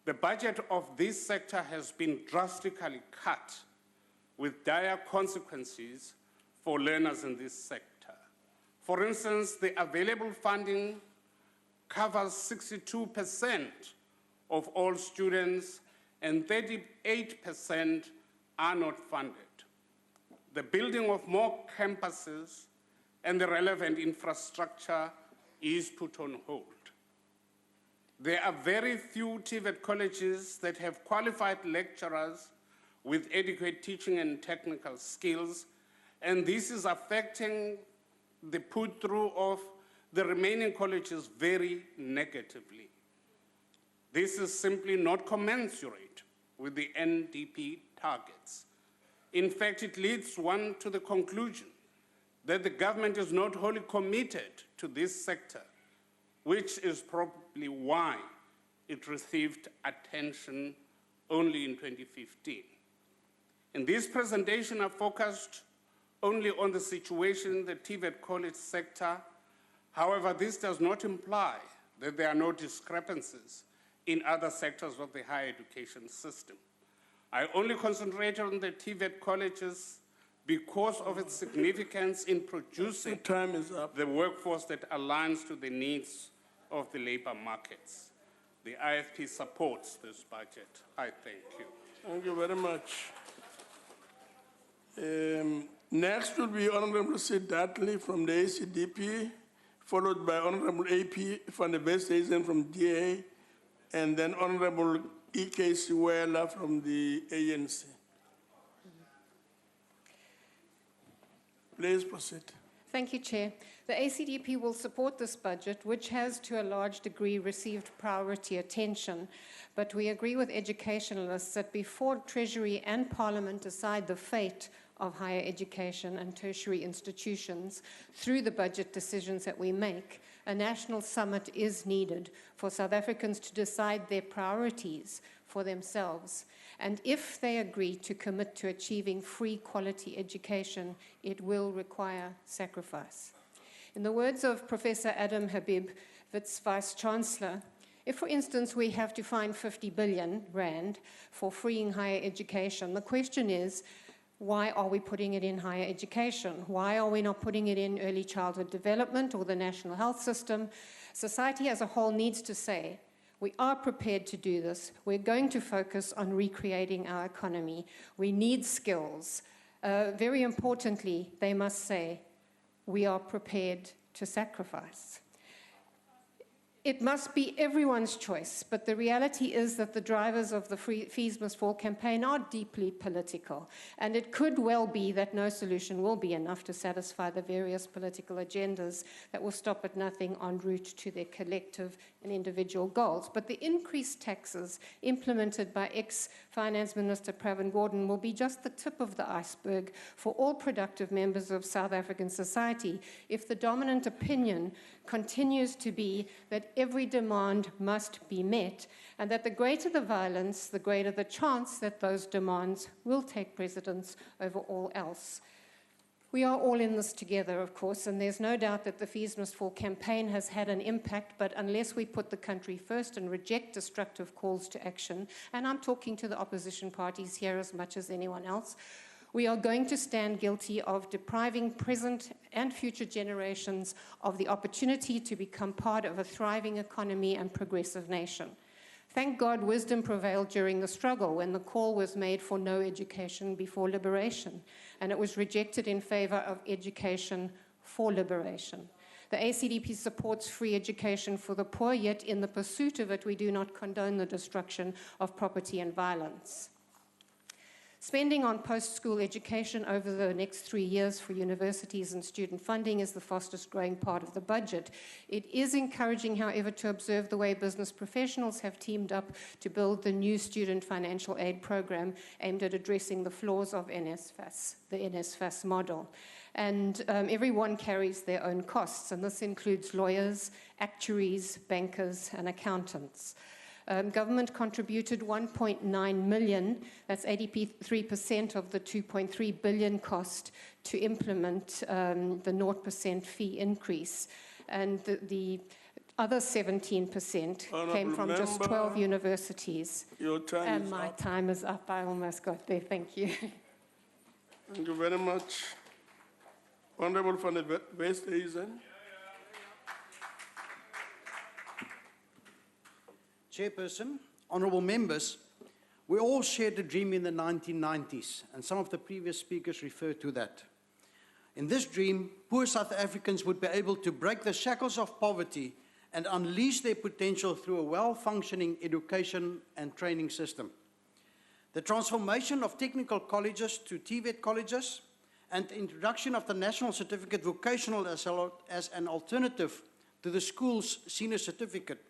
the budget of this sector has been drastically cut with dire consequences for learners in this sector. For instance, the available funding covers 62% of all students and 38% are not funded. The building of more campuses and the relevant infrastructure is put on hold. There are very few TVET colleges that have qualified lecturers with adequate teaching and technical skills, and this is affecting the put-through of the remaining colleges very negatively. This is simply not commensurate with the NDP targets. In fact, it leads one to the conclusion that the government is not wholly committed to this sector, which is probably why it received attention only in 2015. In this presentation, I focused only on the situation in the TVET college sector. However, this does not imply that there are no discrepancies in other sectors of the higher education system. I only concentrated on the TVET colleges because of its significance in producing the workforce that aligns to the needs of the labor markets. The IFP supports this budget. I thank you. Thank you very much. Next will be Honorable Sid Datley from the ACDP, followed by Honorable AP from the West Asian from DA, and then Honorable E.K. Siwela from the ANC. Please proceed. Thank you, Chair. The ACDP will support this budget, which has to a large degree received priority attention, but we agree with educationalists that before Treasury and Parliament decide the fate of higher education and tertiary institutions through the budget decisions that we make, a national summit is needed for South Africans to decide their priorities for themselves. And if they agree to commit to achieving free quality education, it will require sacrifice. In the words of Professor Adam Habib, Wits Vice-Chancellor, if, for instance, we have to find 50 billion rand for freeing higher education, the question is, why are we putting it in higher education? Why are we not putting it in early childhood development or the national health system? Society as a whole needs to say, we are prepared to do this. We're going to focus on recreating our economy. We need skills. Very importantly, they must say, we are prepared to sacrifice. It must be everyone's choice, but the reality is that the drivers of the Fees Must Fall campaign are deeply political, and it could well be that no solution will be enough to satisfy the various political agendas that will stop at nothing en route to their collective and individual goals. But the increased taxes implemented by ex-Finance Minister Pravin Gordhan will be just the tip of the iceberg for all productive members of South African society if the dominant opinion continues to be that every demand must be met, and that the greater the violence, the greater the chance that those demands will take precedence over all else. We are all in this together, of course, and there's no doubt that the Fees Must Fall campaign has had an impact, but unless we put the country first and reject destructive calls to action, and I'm talking to the opposition parties here as much as anyone else, we are going to stand guilty of depriving present and future generations of the opportunity to become part of a thriving economy and progressive nation. Thank God wisdom prevailed during the struggle when the call was made for no education before liberation, and it was rejected in favor of education for liberation. The ACDP supports free education for the poor, yet in the pursuit of it, we do not condone the destruction of property and violence. Spending on post-school education over the next 3 years for universities and student funding is the fastest growing part of the budget. It is encouraging, however, to observe the way business professionals have teamed up to build the new student financial aid program aimed at addressing the flaws of NSFAS, the NSFAS model. And everyone carries their own costs, and this includes lawyers, actuaries, bankers, and accountants. Government contributed 1.9 million, that's 83% of the 2.3 billion cost, to implement the 0% fee increase. And the other 17% came from just 12 universities. Your time And is my up. time is up. I almost got there. Thank you. Thank you very much. Honorable van der Westhuizen. Chairperson, honourable members, we all shared a dream in the 1990s, and some of the previous speakers referred to that. In this dream, poor South Africans would be able to break the shackles of poverty and unleash their potential through a well-functioning education and training system. The transformation of technical colleges to TVET colleges and the introduction of the National Certificate Vocational as an alternative to the school's senior certificate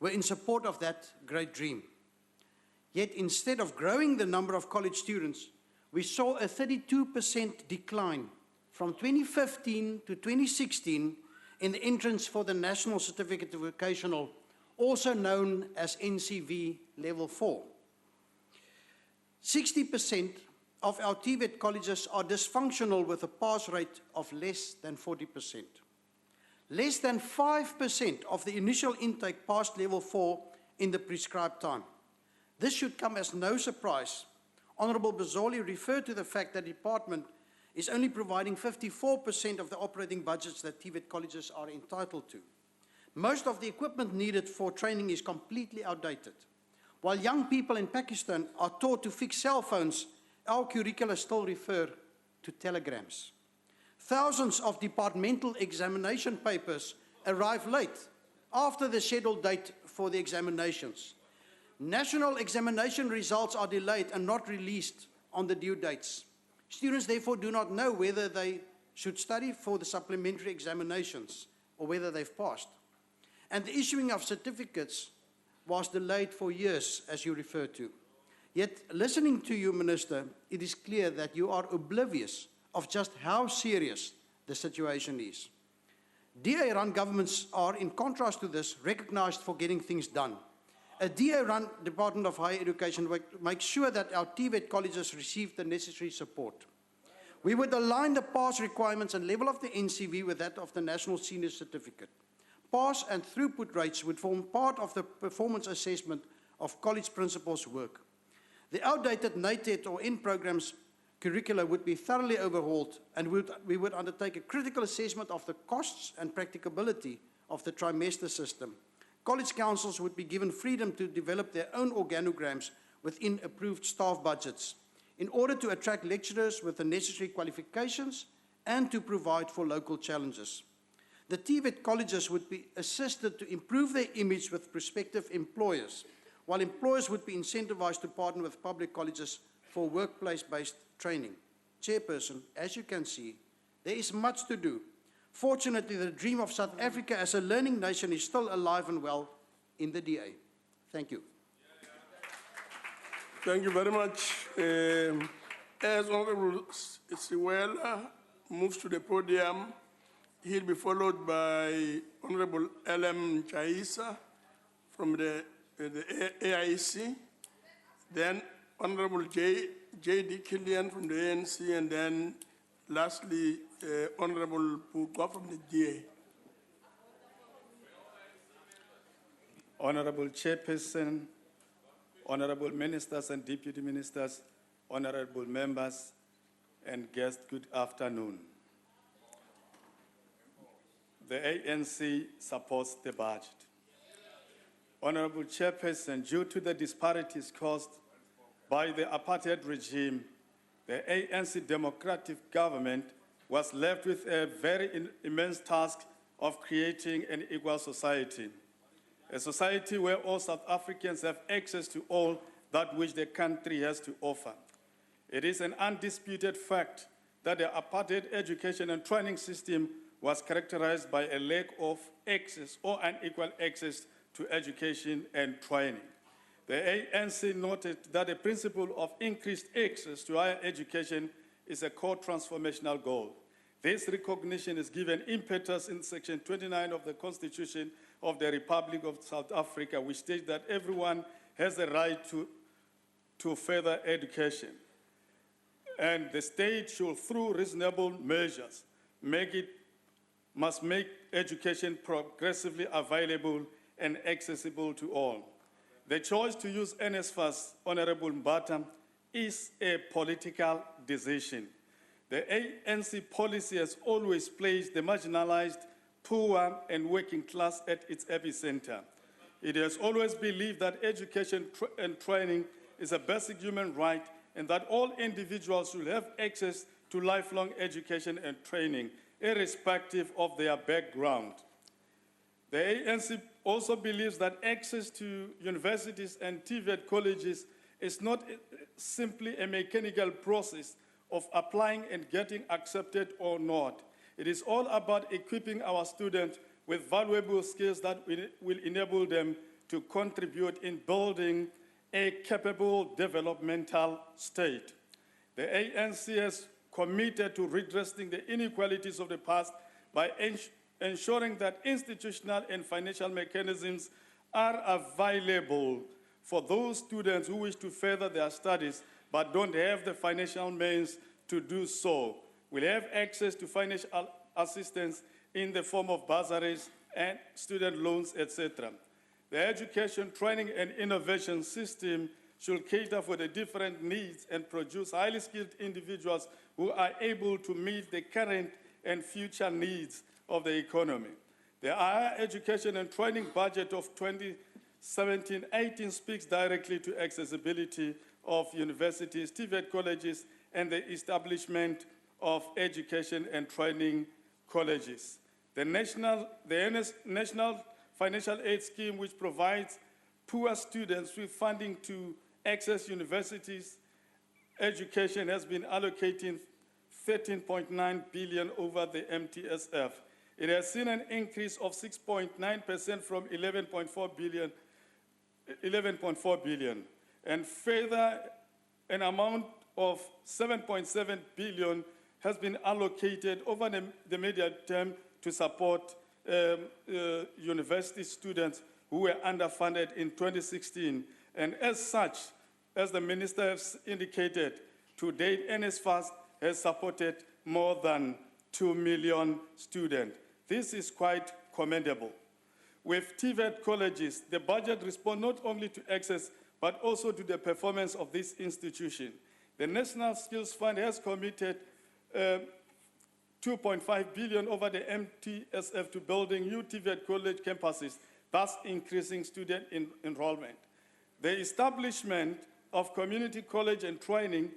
were in support of that great dream. Yet instead of growing the number of college students, we saw a 32% decline from 2015 to 2016 in the entrance for the National Certificate of Vocational, also known as NCV Level 4. 60% of our TVET colleges are dysfunctional with a pass rate of less than 40%. Less than 5% of the initial intake passed Level 4 in the prescribed time. This should come as no surprise. Honourable Bazoli referred to the fact that the department is only providing 54% of the operating budgets that TVET colleges are entitled to. Most of the equipment needed for training is completely outdated. While young people in Pakistan are taught to fix cell phones, our curricula still refer to telegrams. Thousands of departmental examination papers arrive late, after the scheduled date for the examinations. National examination results are delayed and not released on the due dates. Students therefore do not know whether they should study for the supplementary examinations or whether they've passed. And the issuing of certificates was delayed for years, as you referred to. Yet, listening to you, Minister, it is clear that you are oblivious of just how serious the situation is. DA-run governments are, in contrast to this, recognized for getting things done. A DA-run Department of Higher Education makes sure that our TVET colleges receive the necessary support. We would align the pass requirements and level of the NCV with that of the National Senior Certificate. Pass and throughput rates would form part of the performance assessment of college principals' work. The outdated NATED or N programs curricula would be thoroughly overhauled, and we would undertake a critical assessment of the costs and practicability of the trimester system. College councils would be given freedom to develop their own organograms within approved staff budgets in order to attract lecturers with the necessary qualifications and to provide for local challenges. The TVET colleges would be assisted to improve their image with prospective employers, while employers would be incentivized to partner with public colleges for workplace-based training. Chairperson, as you can see, there is much to do. Fortunately, the dream of South Africa as a learning nation is still alive and well in the DA. Thank you. Thank you very much. As Honorable Siwela moves to the podium, he'll be followed by Honorable L.M. Chaisa from the AIC, then Honorable J.D. Killian from the ANC, and then lastly, Honorable Pukwa from the DA. Honorable Chairperson, Honorable Ministers and Deputy Ministers, Honorable Members and guests, good afternoon. The ANC supports the budget. Honorable Chairperson, due to the disparities caused by the apartheid regime, the ANC democratic government was left with a very immense task of creating an equal society, a society where all South Africans have access to all that which the country has to offer, It is an undisputed fact that the apartheid education and training system was characterized by a lack of access or unequal access to education and training. The ANC noted that the principle of increased access to higher education is a core transformational goal. This recognition is given impetus in Section 29 of the Constitution of the Republic of South Africa, which states that everyone has the right to further education. And the state should, through reasonable measures, must make education progressively available and accessible to all. The choice to use NSFAS, Honorable Mbata, is a political decision. The ANC policy has always placed the marginalized, poor, and working class at its epicenter. It has always believed that education and training is a basic human right and that all individuals should have access to lifelong education and training, irrespective of their background. The ANC also believes that access to universities and TVET colleges is not simply a mechanical process of applying and getting accepted or not. It is all about equipping our students with valuable skills that will enable them to contribute in building a capable developmental state. The ANC has committed to redressing the inequalities of the past by ensuring that institutional and financial mechanisms are available for those students who wish to further their studies but don't have the financial means to do so. Will have access to financial assistance in the form of bursaries and student loans, etc. The education, training, and innovation system should cater for the different needs and produce highly skilled individuals who are able to meet the current and future needs of the economy. The higher education and training budget of 2017-18 speaks directly to accessibility of universities, TVET colleges, and the establishment of education and training colleges. The National Financial Aid Scheme, which provides poor students with funding to access universities education, has been allocating 13.9 billion over the MTSF. It has seen an increase of 6.9% from 11.4 billion, and further, an amount of 7.7 billion has been allocated over the medium term to support university students who were underfunded in 2016. And as such, as the minister has indicated, to date, NSFAS has supported more than 2 million students. This is quite commendable. With TVET colleges, the budget responds not only to access, but also to the performance of this institution. The National Skills Fund has committed 2.5 billion over the MTSF to building new TVET college campuses, thus increasing student enrollment. The establishment of community college and training,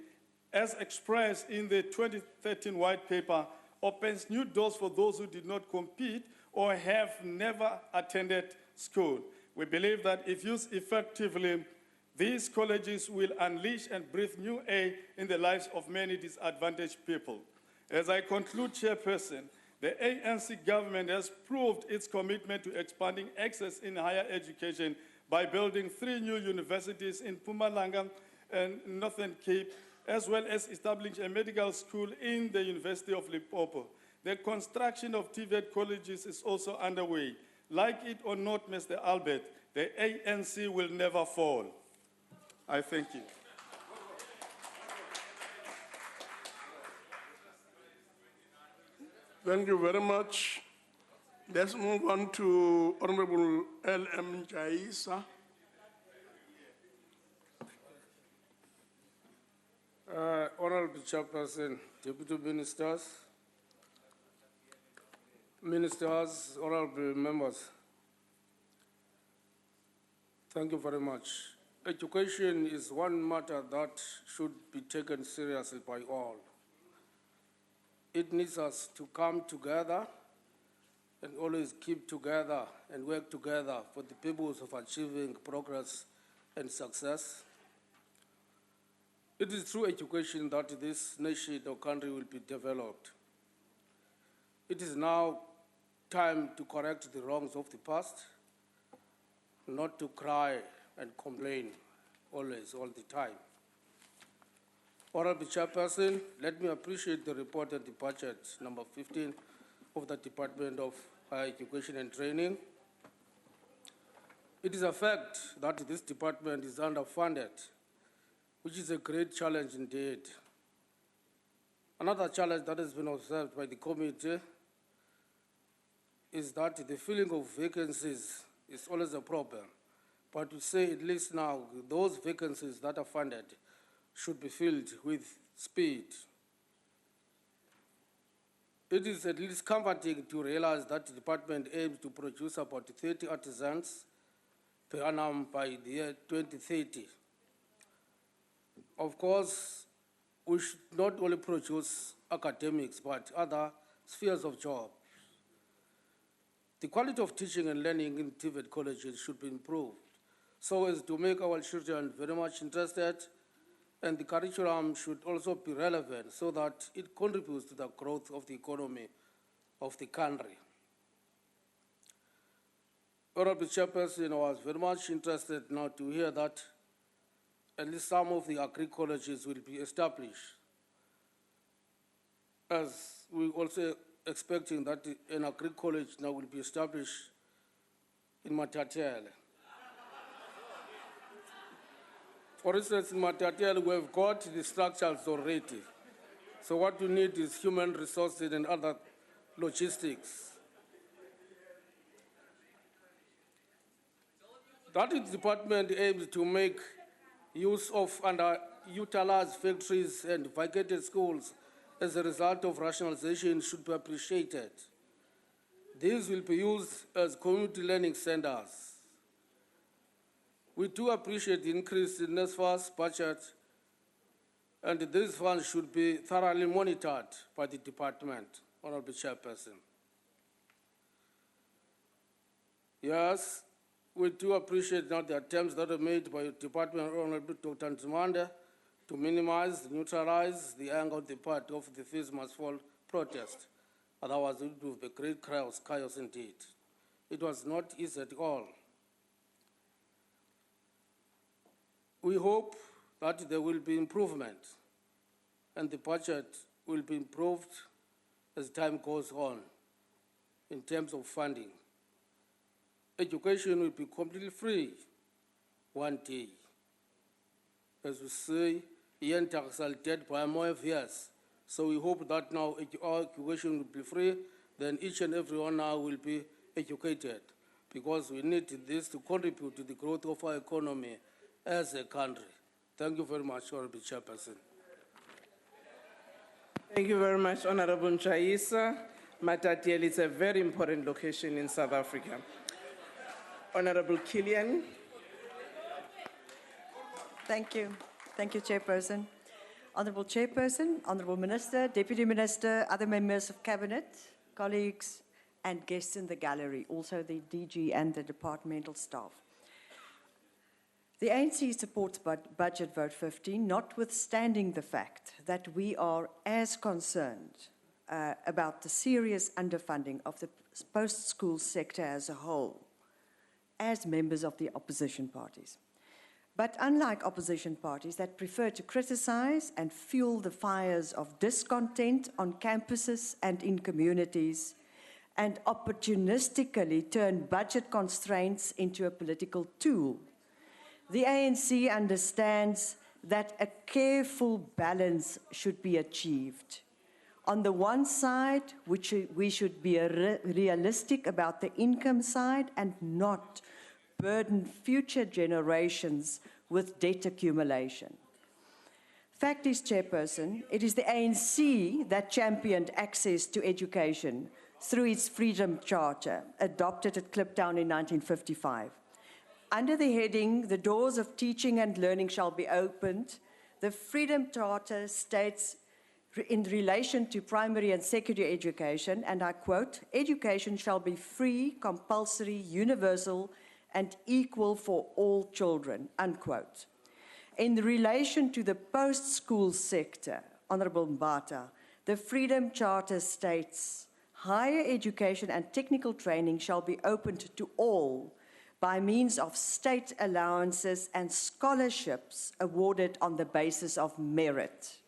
as expressed in the 2013 white paper, opens new doors for those who did not compete or have never attended school. We believe that if used effectively, these colleges will unleash and breathe new air in the lives of many disadvantaged people. As I conclude, Chairperson, the ANC government has proved its commitment to expanding access in higher education by building 3 new universities in Mpumalanga and Northern Cape, as well as establishing a medical school in the University of Limpopo. The construction of TVET colleges is also underway. Like it or not, Mr. Albert, the ANC will never fall. I thank you. Thank you very much. Let's move on to Honorable L.M. Jaisa. Honorable Chairperson, Deputy Ministers, honorable members, thank you very much. Education is one matter that should be taken seriously by all. It needs us to come together and always keep together and work together for the purpose of achieving progress and success. It is through education that this nation or country will be developed. It is now time to correct the wrongs of the past, not to cry and complain always, all the time. Honorable Chairperson, let me appreciate the report and the budget number 15 of the Department of Higher Education and Training. It is a fact that this department is underfunded, which is a great challenge indeed. Another challenge that has been observed by the committee is that the filling of vacancies is always a problem. But we say at least now, those vacancies that are funded should be filled with speed. It is at least comforting to realize that the department aims to produce about 30 artisans per annum by the year 2030. Of course, we should not only produce academics, but other spheres of job. The quality of teaching and learning in TVET colleges should be improved so as to make our children very much interested, and the curriculum should also be relevant so that it contributes to the growth of the economy of the country. Honorable Chairperson, I was very much interested now to hear that at least some of the agri-colleges will be established, as we also expecting that an agri-college now will be established in Matatiele. For instance, in Matatiele, we have got the structures already. So what we need is human resources and other logistics. That department aims to make use of underutilized factories and vacated schools as a result of rationalization should be appreciated. These will be used as community learning centers. We do appreciate the increase in NSFAS budget, and these funds should be thoroughly monitored by the department, Honorable Chairperson. Yes, we do appreciate now the attempts that are made by the Department Honorable Dr. Nzimande to minimize, neutralize the anger on the part of the Fees Must Fall protest. Otherwise, it would be great chaos indeed. It was not easy at all. We hope that there will be improvement and the budget will be improved as time goes on in terms of funding. Education will be completely free one day. As we say, yen taxal dead by more years. So we hope that now our education will be free, then each and everyone now will be educated, because we need this to contribute to the growth of our economy as a country. Thank you very much, Honorable Chairperson. Thank you very much, Honorable Nchaisa. Matatiele is a very important location in South Africa. Honorable Killian. Thank you. Thank you, Chairperson. Honorable Chairperson, Honorable Minister, Deputy Minister, other members of Cabinet, colleagues, and guests in the gallery, also the DG and the departmental staff. The ANC supports Budget Vote 15, notwithstanding the fact that we are as concerned about the serious underfunding of the post-school sector as a whole, as members of the opposition parties. But unlike opposition parties that prefer to criticize and fuel the fires of discontent on campuses and in communities, and opportunistically turn budget constraints into a political tool, the ANC understands that a careful balance should be achieved. On the one side, we should be realistic about the income side and not burden future generations with debt accumulation. Fact is, Chairperson, it is the ANC that championed access to education through its Freedom Charter, adopted at Kliptown in 1955. Under the heading, "The doors of teaching and learning shall be opened," the Freedom Charter states in relation to primary and secondary education, and I quote, "Education shall be free, compulsory, universal, and equal for all children," unquote. In relation to the post-school sector, Honourable Mbata, the Freedom Charter states, higher education and technical training shall be opened to all by means of state allowances and scholarships awarded on the basis of merit.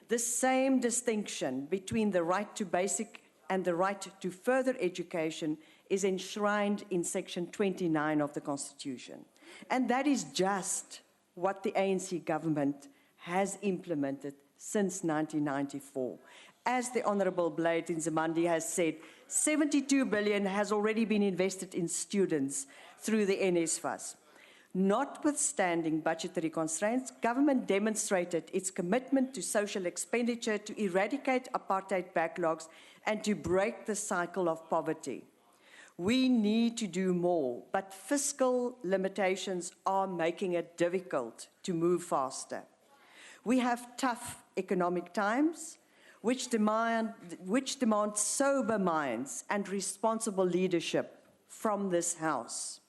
The same distinction between the right to basic and the right to further education is enshrined in Section 29 of the Constitution. And that is just what the ANC government has implemented since 1994. As the Honourable Blade Nzimande has said, 72 billion has already been invested in students through the NSFAS. Notwithstanding budgetary constraints, government demonstrated its commitment to social expenditure to eradicate apartheid backlogs and to break the cycle of poverty. We need to do more, but fiscal limitations are making it difficult to move faster. We have tough economic times, which demand sober minds and responsible leadership from this House.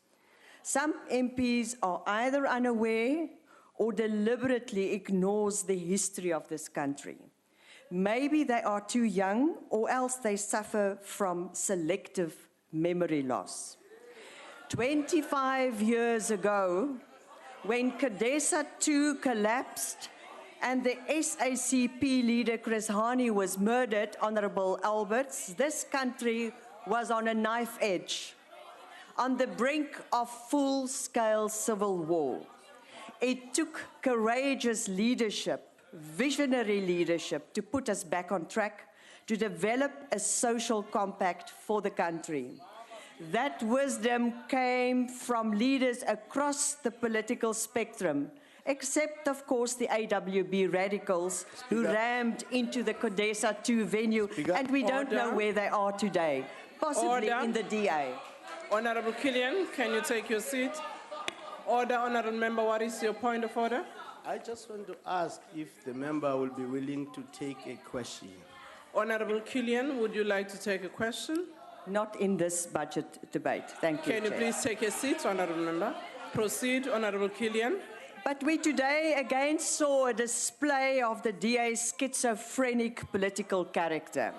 Some MPs are either unaware or deliberately ignores the history of this country. Maybe they are too young, or else they suffer from selective memory loss. 25 years ago, when CODESA 2 collapsed and the SACP leader Chris Hani was murdered, Honourable Alberts, this country was on a knife edge, on the brink of full-scale civil war. It took courageous leadership, visionary leadership, to put us back on track, to develop a social compact for the country. That wisdom came from leaders across the political spectrum, except, of course, the AWB radicals who rammed into the CODESA 2 venue, and we don't know where they are today, possibly in the DA. Honourable Killian, can you take your seat? Order, Honourable Member, what is your point of order? I just want to ask if the member will be willing to take a question. Honourable Killian, would you like to take a question? Not in this budget debate. Thank you, Can you Chair. please take a seat, Honourable Member? Proceed, Honourable Killian. But we today again saw a display of the DA's schizophrenic political character.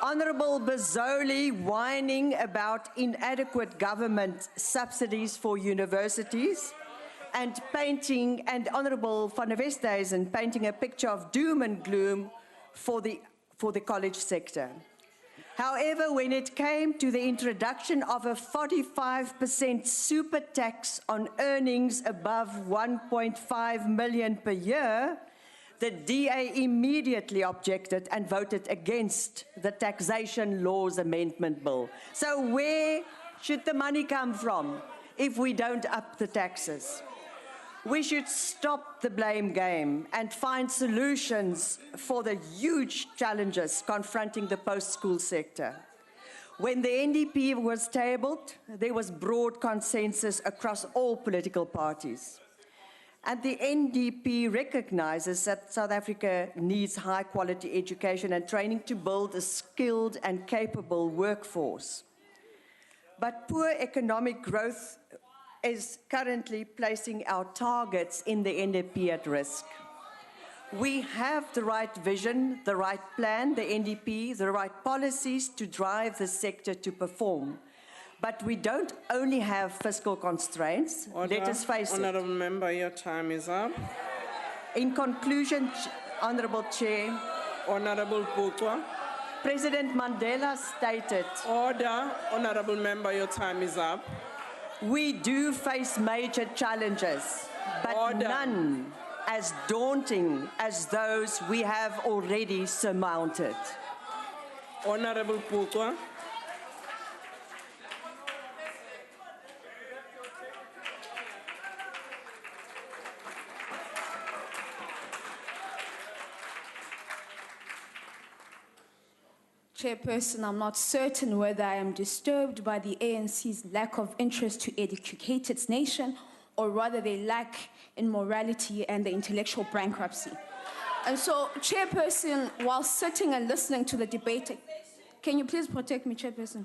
Honourable Bazoli whining about inadequate government subsidies for universities and Honourable Van der Westhuizen painting a picture of doom and gloom for the college sector. However, when it came to the introduction of a 45% super tax on earnings above 1.5 million per year, the DA immediately objected and voted against the Taxation Laws Amendment Bill. So where should the money come from if we don't up the taxes? We should stop the blame game and find solutions for the huge challenges confronting the post-school sector. When the NDP was tabled, there was broad consensus across all political parties. And the NDP recognizes that South Africa needs high-quality education and training to build a skilled and capable workforce. But poor economic growth is currently placing our targets in the NDP at risk. We have the right vision, the right plan, the NDP, the right policies to drive the sector to perform. But we don't only have fiscal constraints. Order. Let us face Honourable Member, your time is up. In conclusion, Honourable Chair, Honourable Butwa. President Mandela stated, Order. Honourable Member, your time is up. We do face major challenges, but none as daunting as those we have already surmounted. Honourable Butwa. Chairperson, I'm not certain whether I am disturbed by the ANC's lack of interest to educate its nation, or rather they lack in morality and the intellectual bankruptcy. And so, Chairperson, while sitting and listening to the debate, can you please protect me, Chairperson?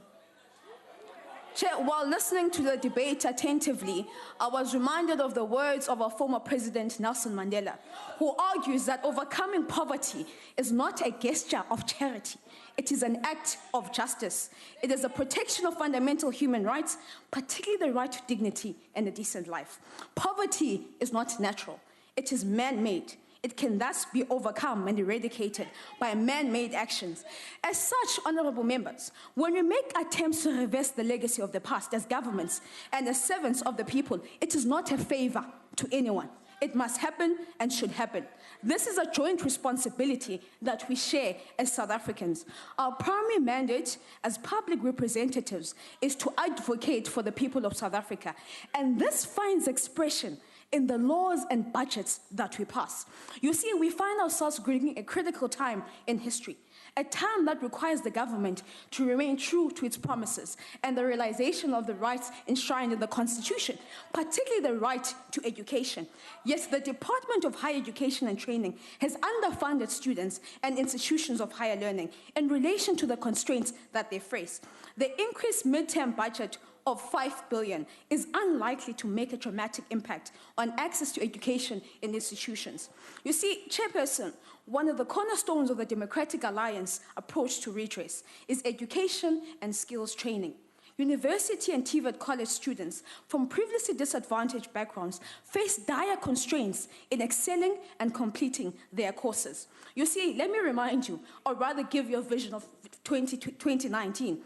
Chair, while listening to the debate attentively, I was reminded of the words of our former President Nelson Mandela, who argues that overcoming poverty is not a gesture of charity. It is an act of justice. It is a protection of fundamental human rights, particularly the right to dignity and a decent life. Poverty is not natural. It is man-made. It can thus be overcome and eradicated by man-made actions. As such, honorable members, when we make attempts to reverse the legacy of the past as governments and as servants of the people, it is not a favor to anyone. It must happen and should happen. This is a joint responsibility that we share as South Africans. Our primary mandate as public representatives is to advocate for the people of South Africa, and this finds expression in the laws and budgets that we pass. You see, we find ourselves during a critical time in history, a time that requires the government to remain true to its promises and the realization of the rights enshrined in the Constitution, particularly the right to education. Yet the Department of Higher Education and Training has underfunded students and institutions of higher learning in relation to the constraints that they face. The increased midterm budget of 5 billion is unlikely to make a dramatic impact on access to education in institutions. You see, Chairperson, one of the cornerstones of the Democratic Alliance approach to redress is education and skills training. University and TVET college students from previously disadvantaged backgrounds face dire constraints in excelling and completing their courses. You see, let me remind you, or rather give you a vision of 2019.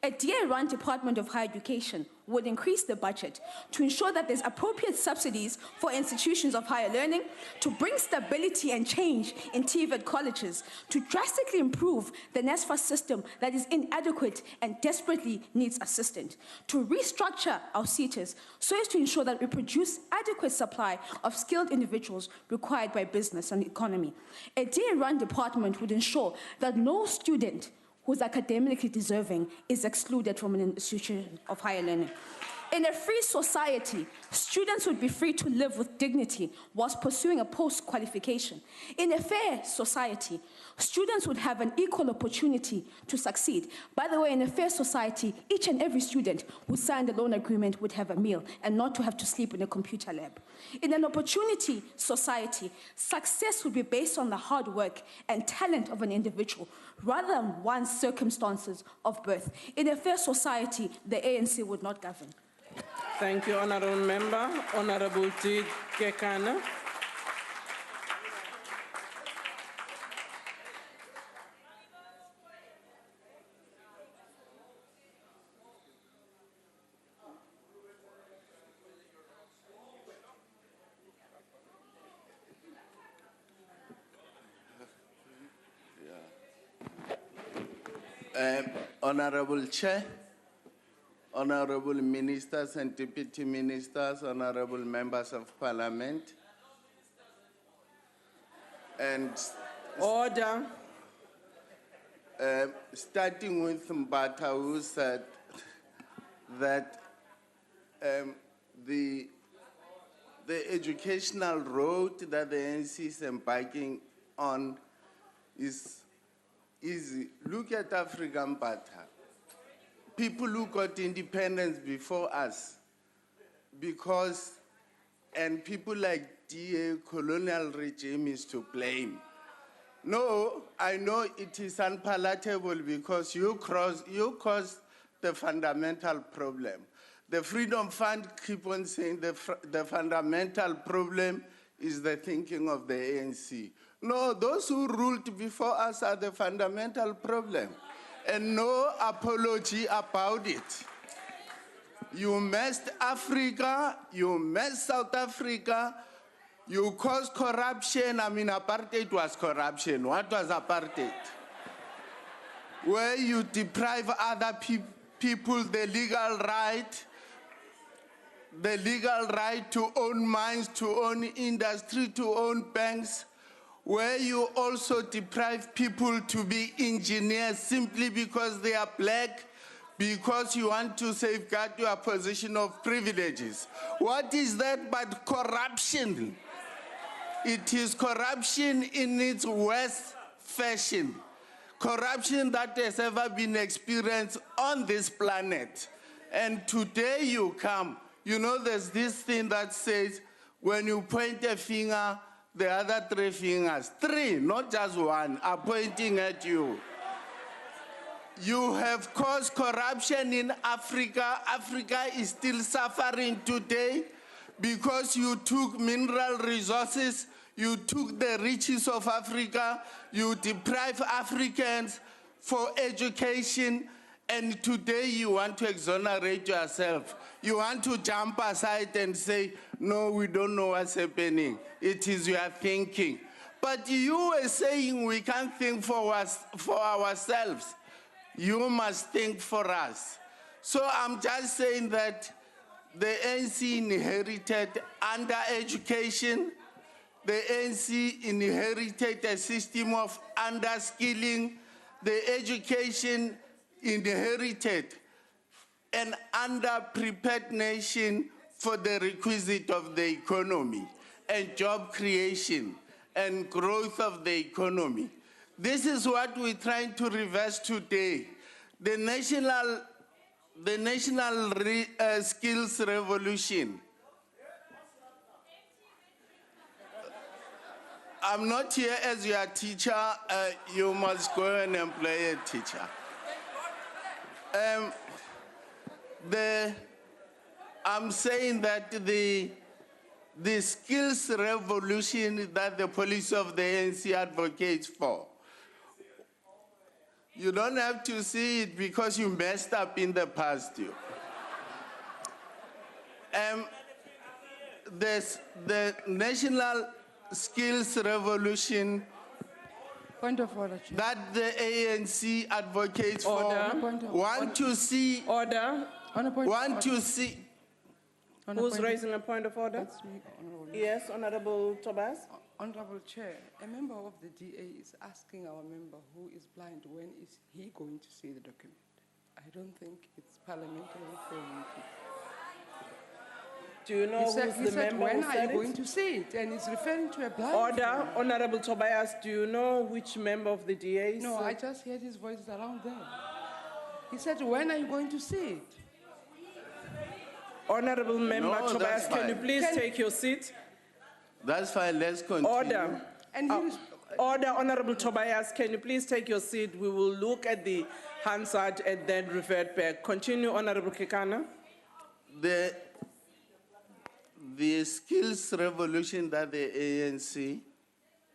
A DA-run Department of Higher Education would increase the budget to ensure that there's appropriate subsidies for institutions of higher learning, to bring stability and change in TVET colleges, to drastically improve the NSFAS system that is inadequate and desperately needs assistance, to restructure our SETAs so as to ensure that we produce adequate supply of skilled individuals required by business and economy. A DA-run department would ensure that no student who's academically deserving is excluded from an institution of higher learning. In a free society, students would be free to live with dignity whilst pursuing a post-qualification. In a fair society, students would have an equal opportunity to succeed. By the way, in a fair society, each and every student who signed a loan agreement would have a meal and not to have to sleep in a computer lab. In an opportunity society, success would be based on the hard work and talent of an individual rather than one's circumstances of birth. In a fair society, the ANC would not govern. Thank you, Honourable Member. Honourable T. Kekana. Honorable Chair, Honorable Ministers and Deputy Ministers, Honorable Members of Parliament, and order. Starting with Mbata, who said that the educational road that the ANC is embarking on is easy. Look at African Mbata. People who got independence before us, and people like DA, colonial regime is to blame. No, I know it is unpalatable because you caused the fundamental problem. The Freedom Fund keep on saying the fundamental problem is the thinking of the ANC. No, those who ruled before us are the fundamental problem. And no apology about it. You messed Africa, you messed South Africa, you caused corruption. I mean, apartheid was corruption. What was apartheid? Where you deprive other people the legal right to own mines, to own industry, to own banks, where you also deprive people to be engineers simply because they are black, because you want to safeguard your position of privileges. What is that but corruption? It is corruption in its worst fashion. Corruption that has ever been experienced on this planet. And today you come, you know, there's this thing that says, when you point a finger, the other three fingers, three, not just one, are pointing at you. You have caused corruption in Africa. Africa is still suffering today because you took mineral resources, you took the riches of Africa, you deprive Africans for education, and today you want to exonerate yourself. You want to jump aside and say, no, we don't know what's happening. It is your thinking. But you were saying we can't think for ourselves. You must think for us. So I'm just saying that the ANC inherited under-education. The ANC inherited a system of under-skilling. The education inherited an under-prepared nation for the requisite of the economy and job creation and growth of the economy. This is what we're trying to reverse today. The national skills revolution. I'm not here as your teacher. You must go and employ a teacher. I'm saying that the skills revolution that the policy of the ANC advocates for, you don't have to see it because you messed up in the past. The national skills revolution Point of order, Chair. that the ANC advocates Order. for, want to see, Order. want to see. Who's raising a point of order? That's me, Honorable. Yes, Honorable Tobias. Honorable Chair, a member of the DA is asking our member who is blind, when is he going to see the document? I don't think it's parliamentary for him to. Do you know He said, who's the member when who are said you going it? to see it? And he's referring to a blind. Order. man. Honorable Tobias, do you know which member of the DA? No, I just heard his voice around there. He said, when are you going to see it? Honorable Member No, Tobias, that's can you fine. please take your seat? That's fine, let's continue. Order. And Order, Honorable Tobias, can you please take your seat? We will look at the Hansard and then revert back. Continue, Honorable Kekana. The skills revolution that the ANC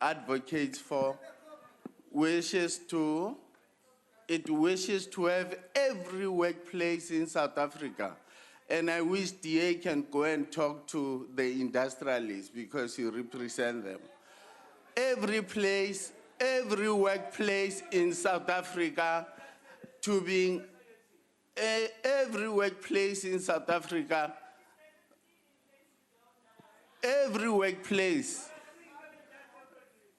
advocates for wishes to have every workplace in South Africa. And I wish DA can go and talk to the industrialists because you represent them. Every place, every workplace in South Africa to being, every workplace in South Africa, every workplace.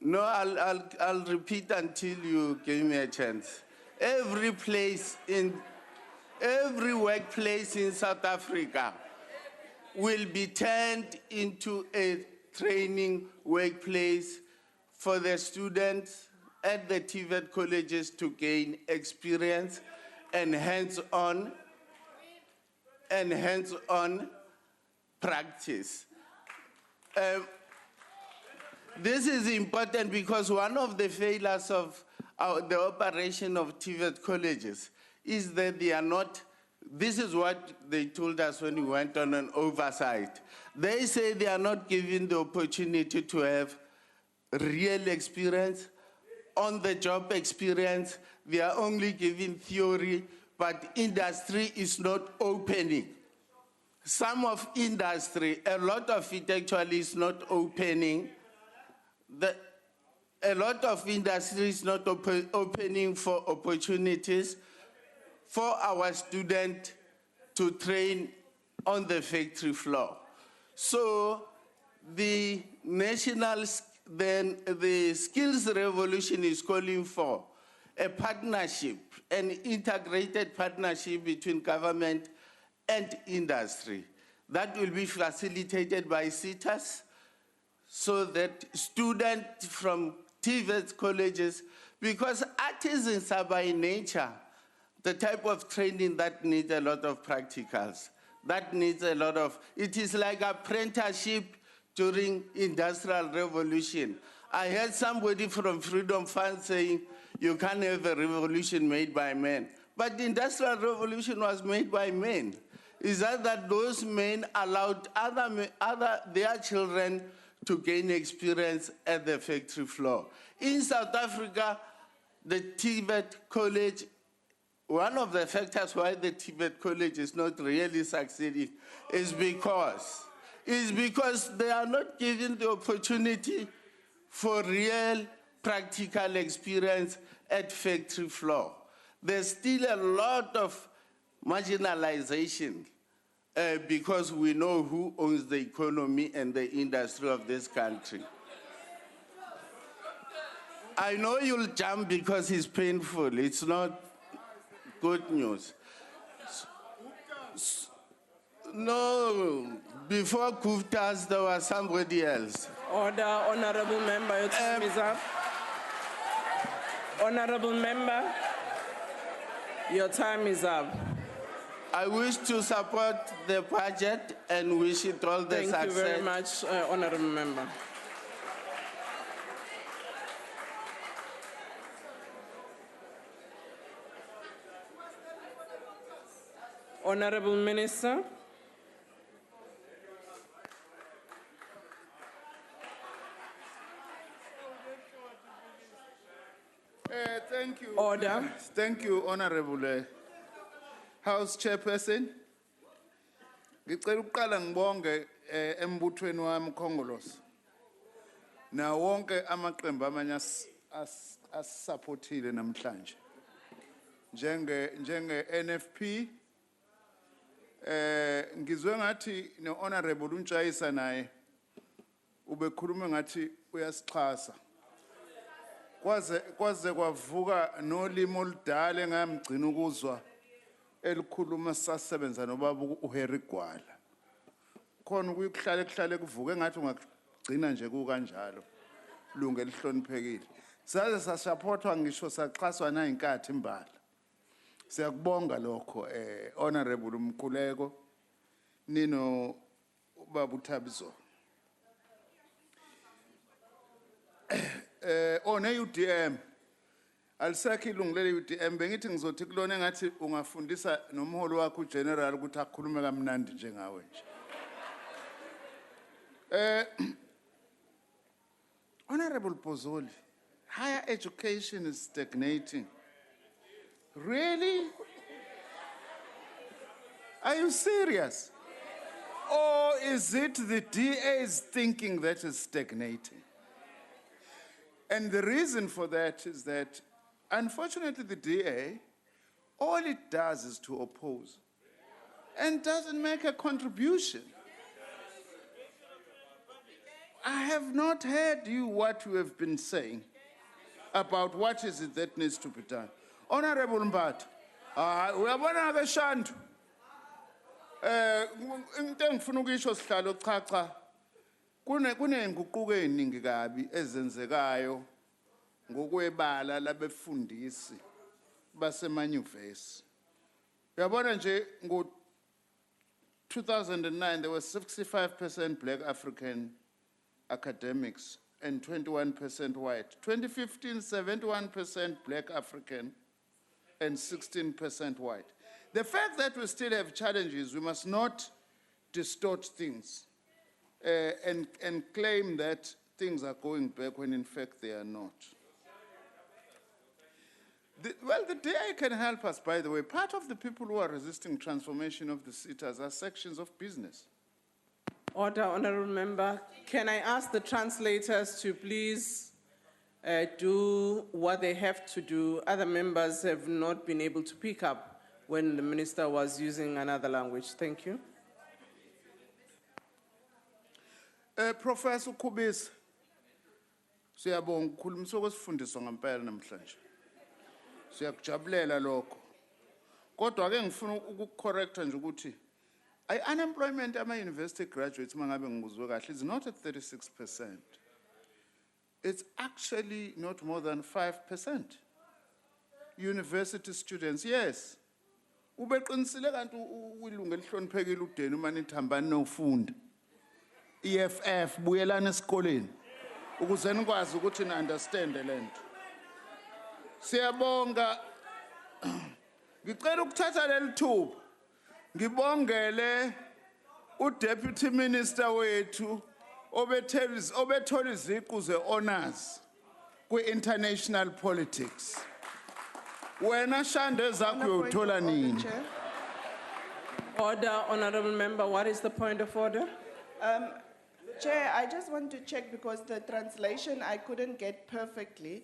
No, I'll repeat until you give me a chance. Every workplace in South Africa will be turned into a training workplace for the students at the TVET colleges to gain experience and hands-on practice. This is important because one of the failures of the operation of TVET colleges is that they are not, this is what they told us when we went on an oversight. They say they are not given the opportunity to have real experience, on-the-job experience. They are only given theory, but industry is not opening. Some of industry, a lot of it actually is not opening. A lot of industry is not opening for opportunities for our students to train on the factory floor. So the skills revolution is calling for a partnership, an integrated partnership between government and industry that will be facilitated by CETAs so that students from TVET colleges, because artisans are by nature the type of training that needs a lot of practicals, that needs a lot of, it is like apprenticeship during Industrial Revolution. I heard somebody from Freedom Fund saying, you can't have a revolution made by men. But the Industrial Revolution was made by men. Is that those men allowed their children to gain experience at the factory floor. In South Africa, the TVET College, one of the factors why the TVET College is not really succeeding is because they are not given the opportunity for real practical experience at factory floor. There's still a lot of marginalization because we know who owns the economy and the industry of this country. I know you'll jump because it's painful. It's not good news. No, before Gupta's, there was somebody else. Order, honorable member, your time is up. Honorable member, your time is up. I wish to support the budget and wish it all the success. Thank you very much, honorable member. Honorable Minister. Thank you. Order. Thank you, Honorable House Chairperson. Ngicela ukuqala ngibonge embuthweni wami Khongolose. Na wonke amaqembu amanye asupportile namhlanje. Njenge NFP ngizwe ngathi no Honorable uNtshayisa naye ubekhuluma ngathi uyasixhasa. Kwaze kwavuka nolimo oludala engamgcina ukuzwa elikhuluma sasebenza nobaba uHerry Gwala. Khona ukuhlale kuvuke ngathi ungagcina nje kukanjalo. Lunge lihloniphekile. Saze sasupportwa ngisho saxhaswa na inkathi imbala. Siyakubonga lokho Honorable Mkhuleko nino ubaba uThabiso. On UDM alisekho ilungu le UDM bengithi ngizothi kulona engathi ungafundisa nomholi wakho uGeneral ukuthi akhulume kamnandi njengawe nje. Honorable Pozoli, higher education is stagnating. Really? Are you serious? Or is it the DA's thinking that is stagnating? And the reason for that is that, unfortunately, the DA, all it does is to oppose and doesn't make a contribution. I have not heard what you have been saying about what is it that needs to be done. Honorable Mbat, we have another shantu. Into engifuna ukuyisho sihlalo chacha. Kunenguquko eziningi kabi ezenzekayo ngokwebala labefundisi basemanyuvesi. Uyabona nje ngo 2009 there was 65% black African academics and 21% white. 2015 71% black African and 16% white. The fact that we still have challenges, we must not distort things. And claim that things are going back when in fact they are not. The DA can help us, by the way. Part of the people who are resisting transformation of the SETAs are sections of business. Order, honorable member. Can I ask the translators to please do what they have to do? Other members have not been able to pick up when the minister was using another language. Thank you. Professor Kubis, siyabonga ukukhulumisa okwesifundiswa ngempela namhlanje. Siyakujabulela lokho. Kodwa ke ngifuna ukucorrecta nje ukuthi unemployment ama-university graduates mangabe ngibuzwe kahle is not at 36%. It's actually not more than 5%. university students, yes. Ubeqinisile kanti uyilunga elihloniphekile udeni uma nithambani nofunda. EFF buyelana esikoleni ukuze nikwazi ukuthi ni understand le nto. Siyabonga. Ngicela ukuthatha leli thuba ngibongele uDeputy Minister wethu obethola iziqu ze-honors kwi-international politics. Wena shande zakho uyothola nini? Order, honorable member, what is the point of order? Chair, I just want to check because the translation I couldn't get perfectly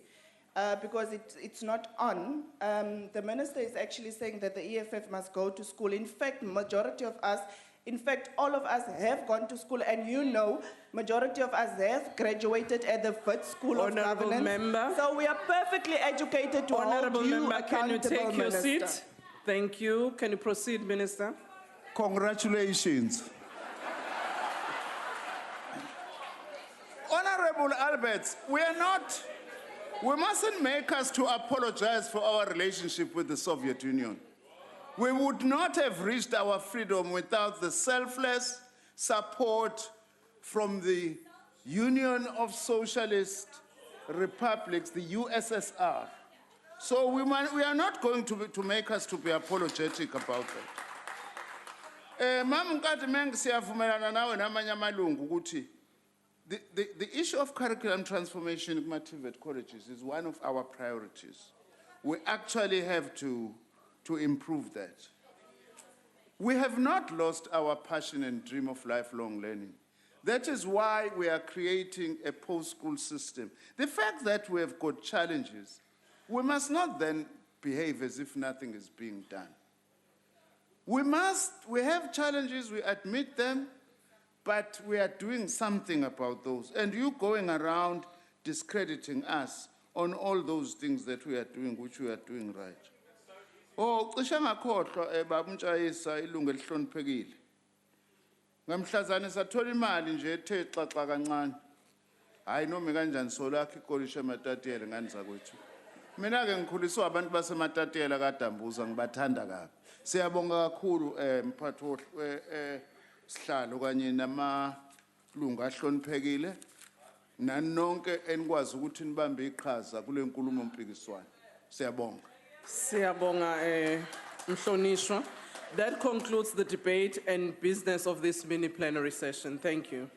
because it's not on. The minister is actually saying that the EFF must go to school. In fact, majority of us, in fact, all of us have gone to school, and you know, majority of us have graduated at the Wits School of Honorable Governance. member. So we are perfectly educated to Honorable hold you member, can you accountable, take your Minister. seat? Thank you. Can you proceed, Minister? Congratulations. Honorable Alberts, we mustn't make us to apologize for our relationship with the Soviet Union. We would not have reached our freedom without the selfless support from the Union of Socialist Republics, the USSR. So we are not going to make us to be apologetic about that. Mama Nkati Meng siyavumelana nawe namanye amalungu ukuthi the issue of curriculum transformation in TVET colleges is one of our priorities. We actually have to improve that. We have not lost our passion and dream of lifelong learning. That is why we are creating a post-school system. The fact that we have got challenges, we must not then behave as if nothing is being done. We have challenges, we admit them, but we are doing something about those. And you going around discrediting us on all those things that we are doing, which we are doing right. Oh, cishe ngakhohlwa baba uNtshayisa ilungu elihloniphekile. Ngamhlazane sathola imali nje ethe xaxa kancane. Hayi noma kanjani solakho ikolisha ematatiyela ngani zakwethu. Mina ke ngikhuliswa abantu basematatiyela kaDambuza ngibathanda kabi. Siyabonga kakhulu mphathi sihlalo kanye namalungu ahloniphekile nanonke enikwazi ukuthi nibambe iqhaza kule nkulumo mpikiswano. Siyabonga. Siyabonga Mhlonishwa. That concludes the debate and business of this mini plenary session. Thank you.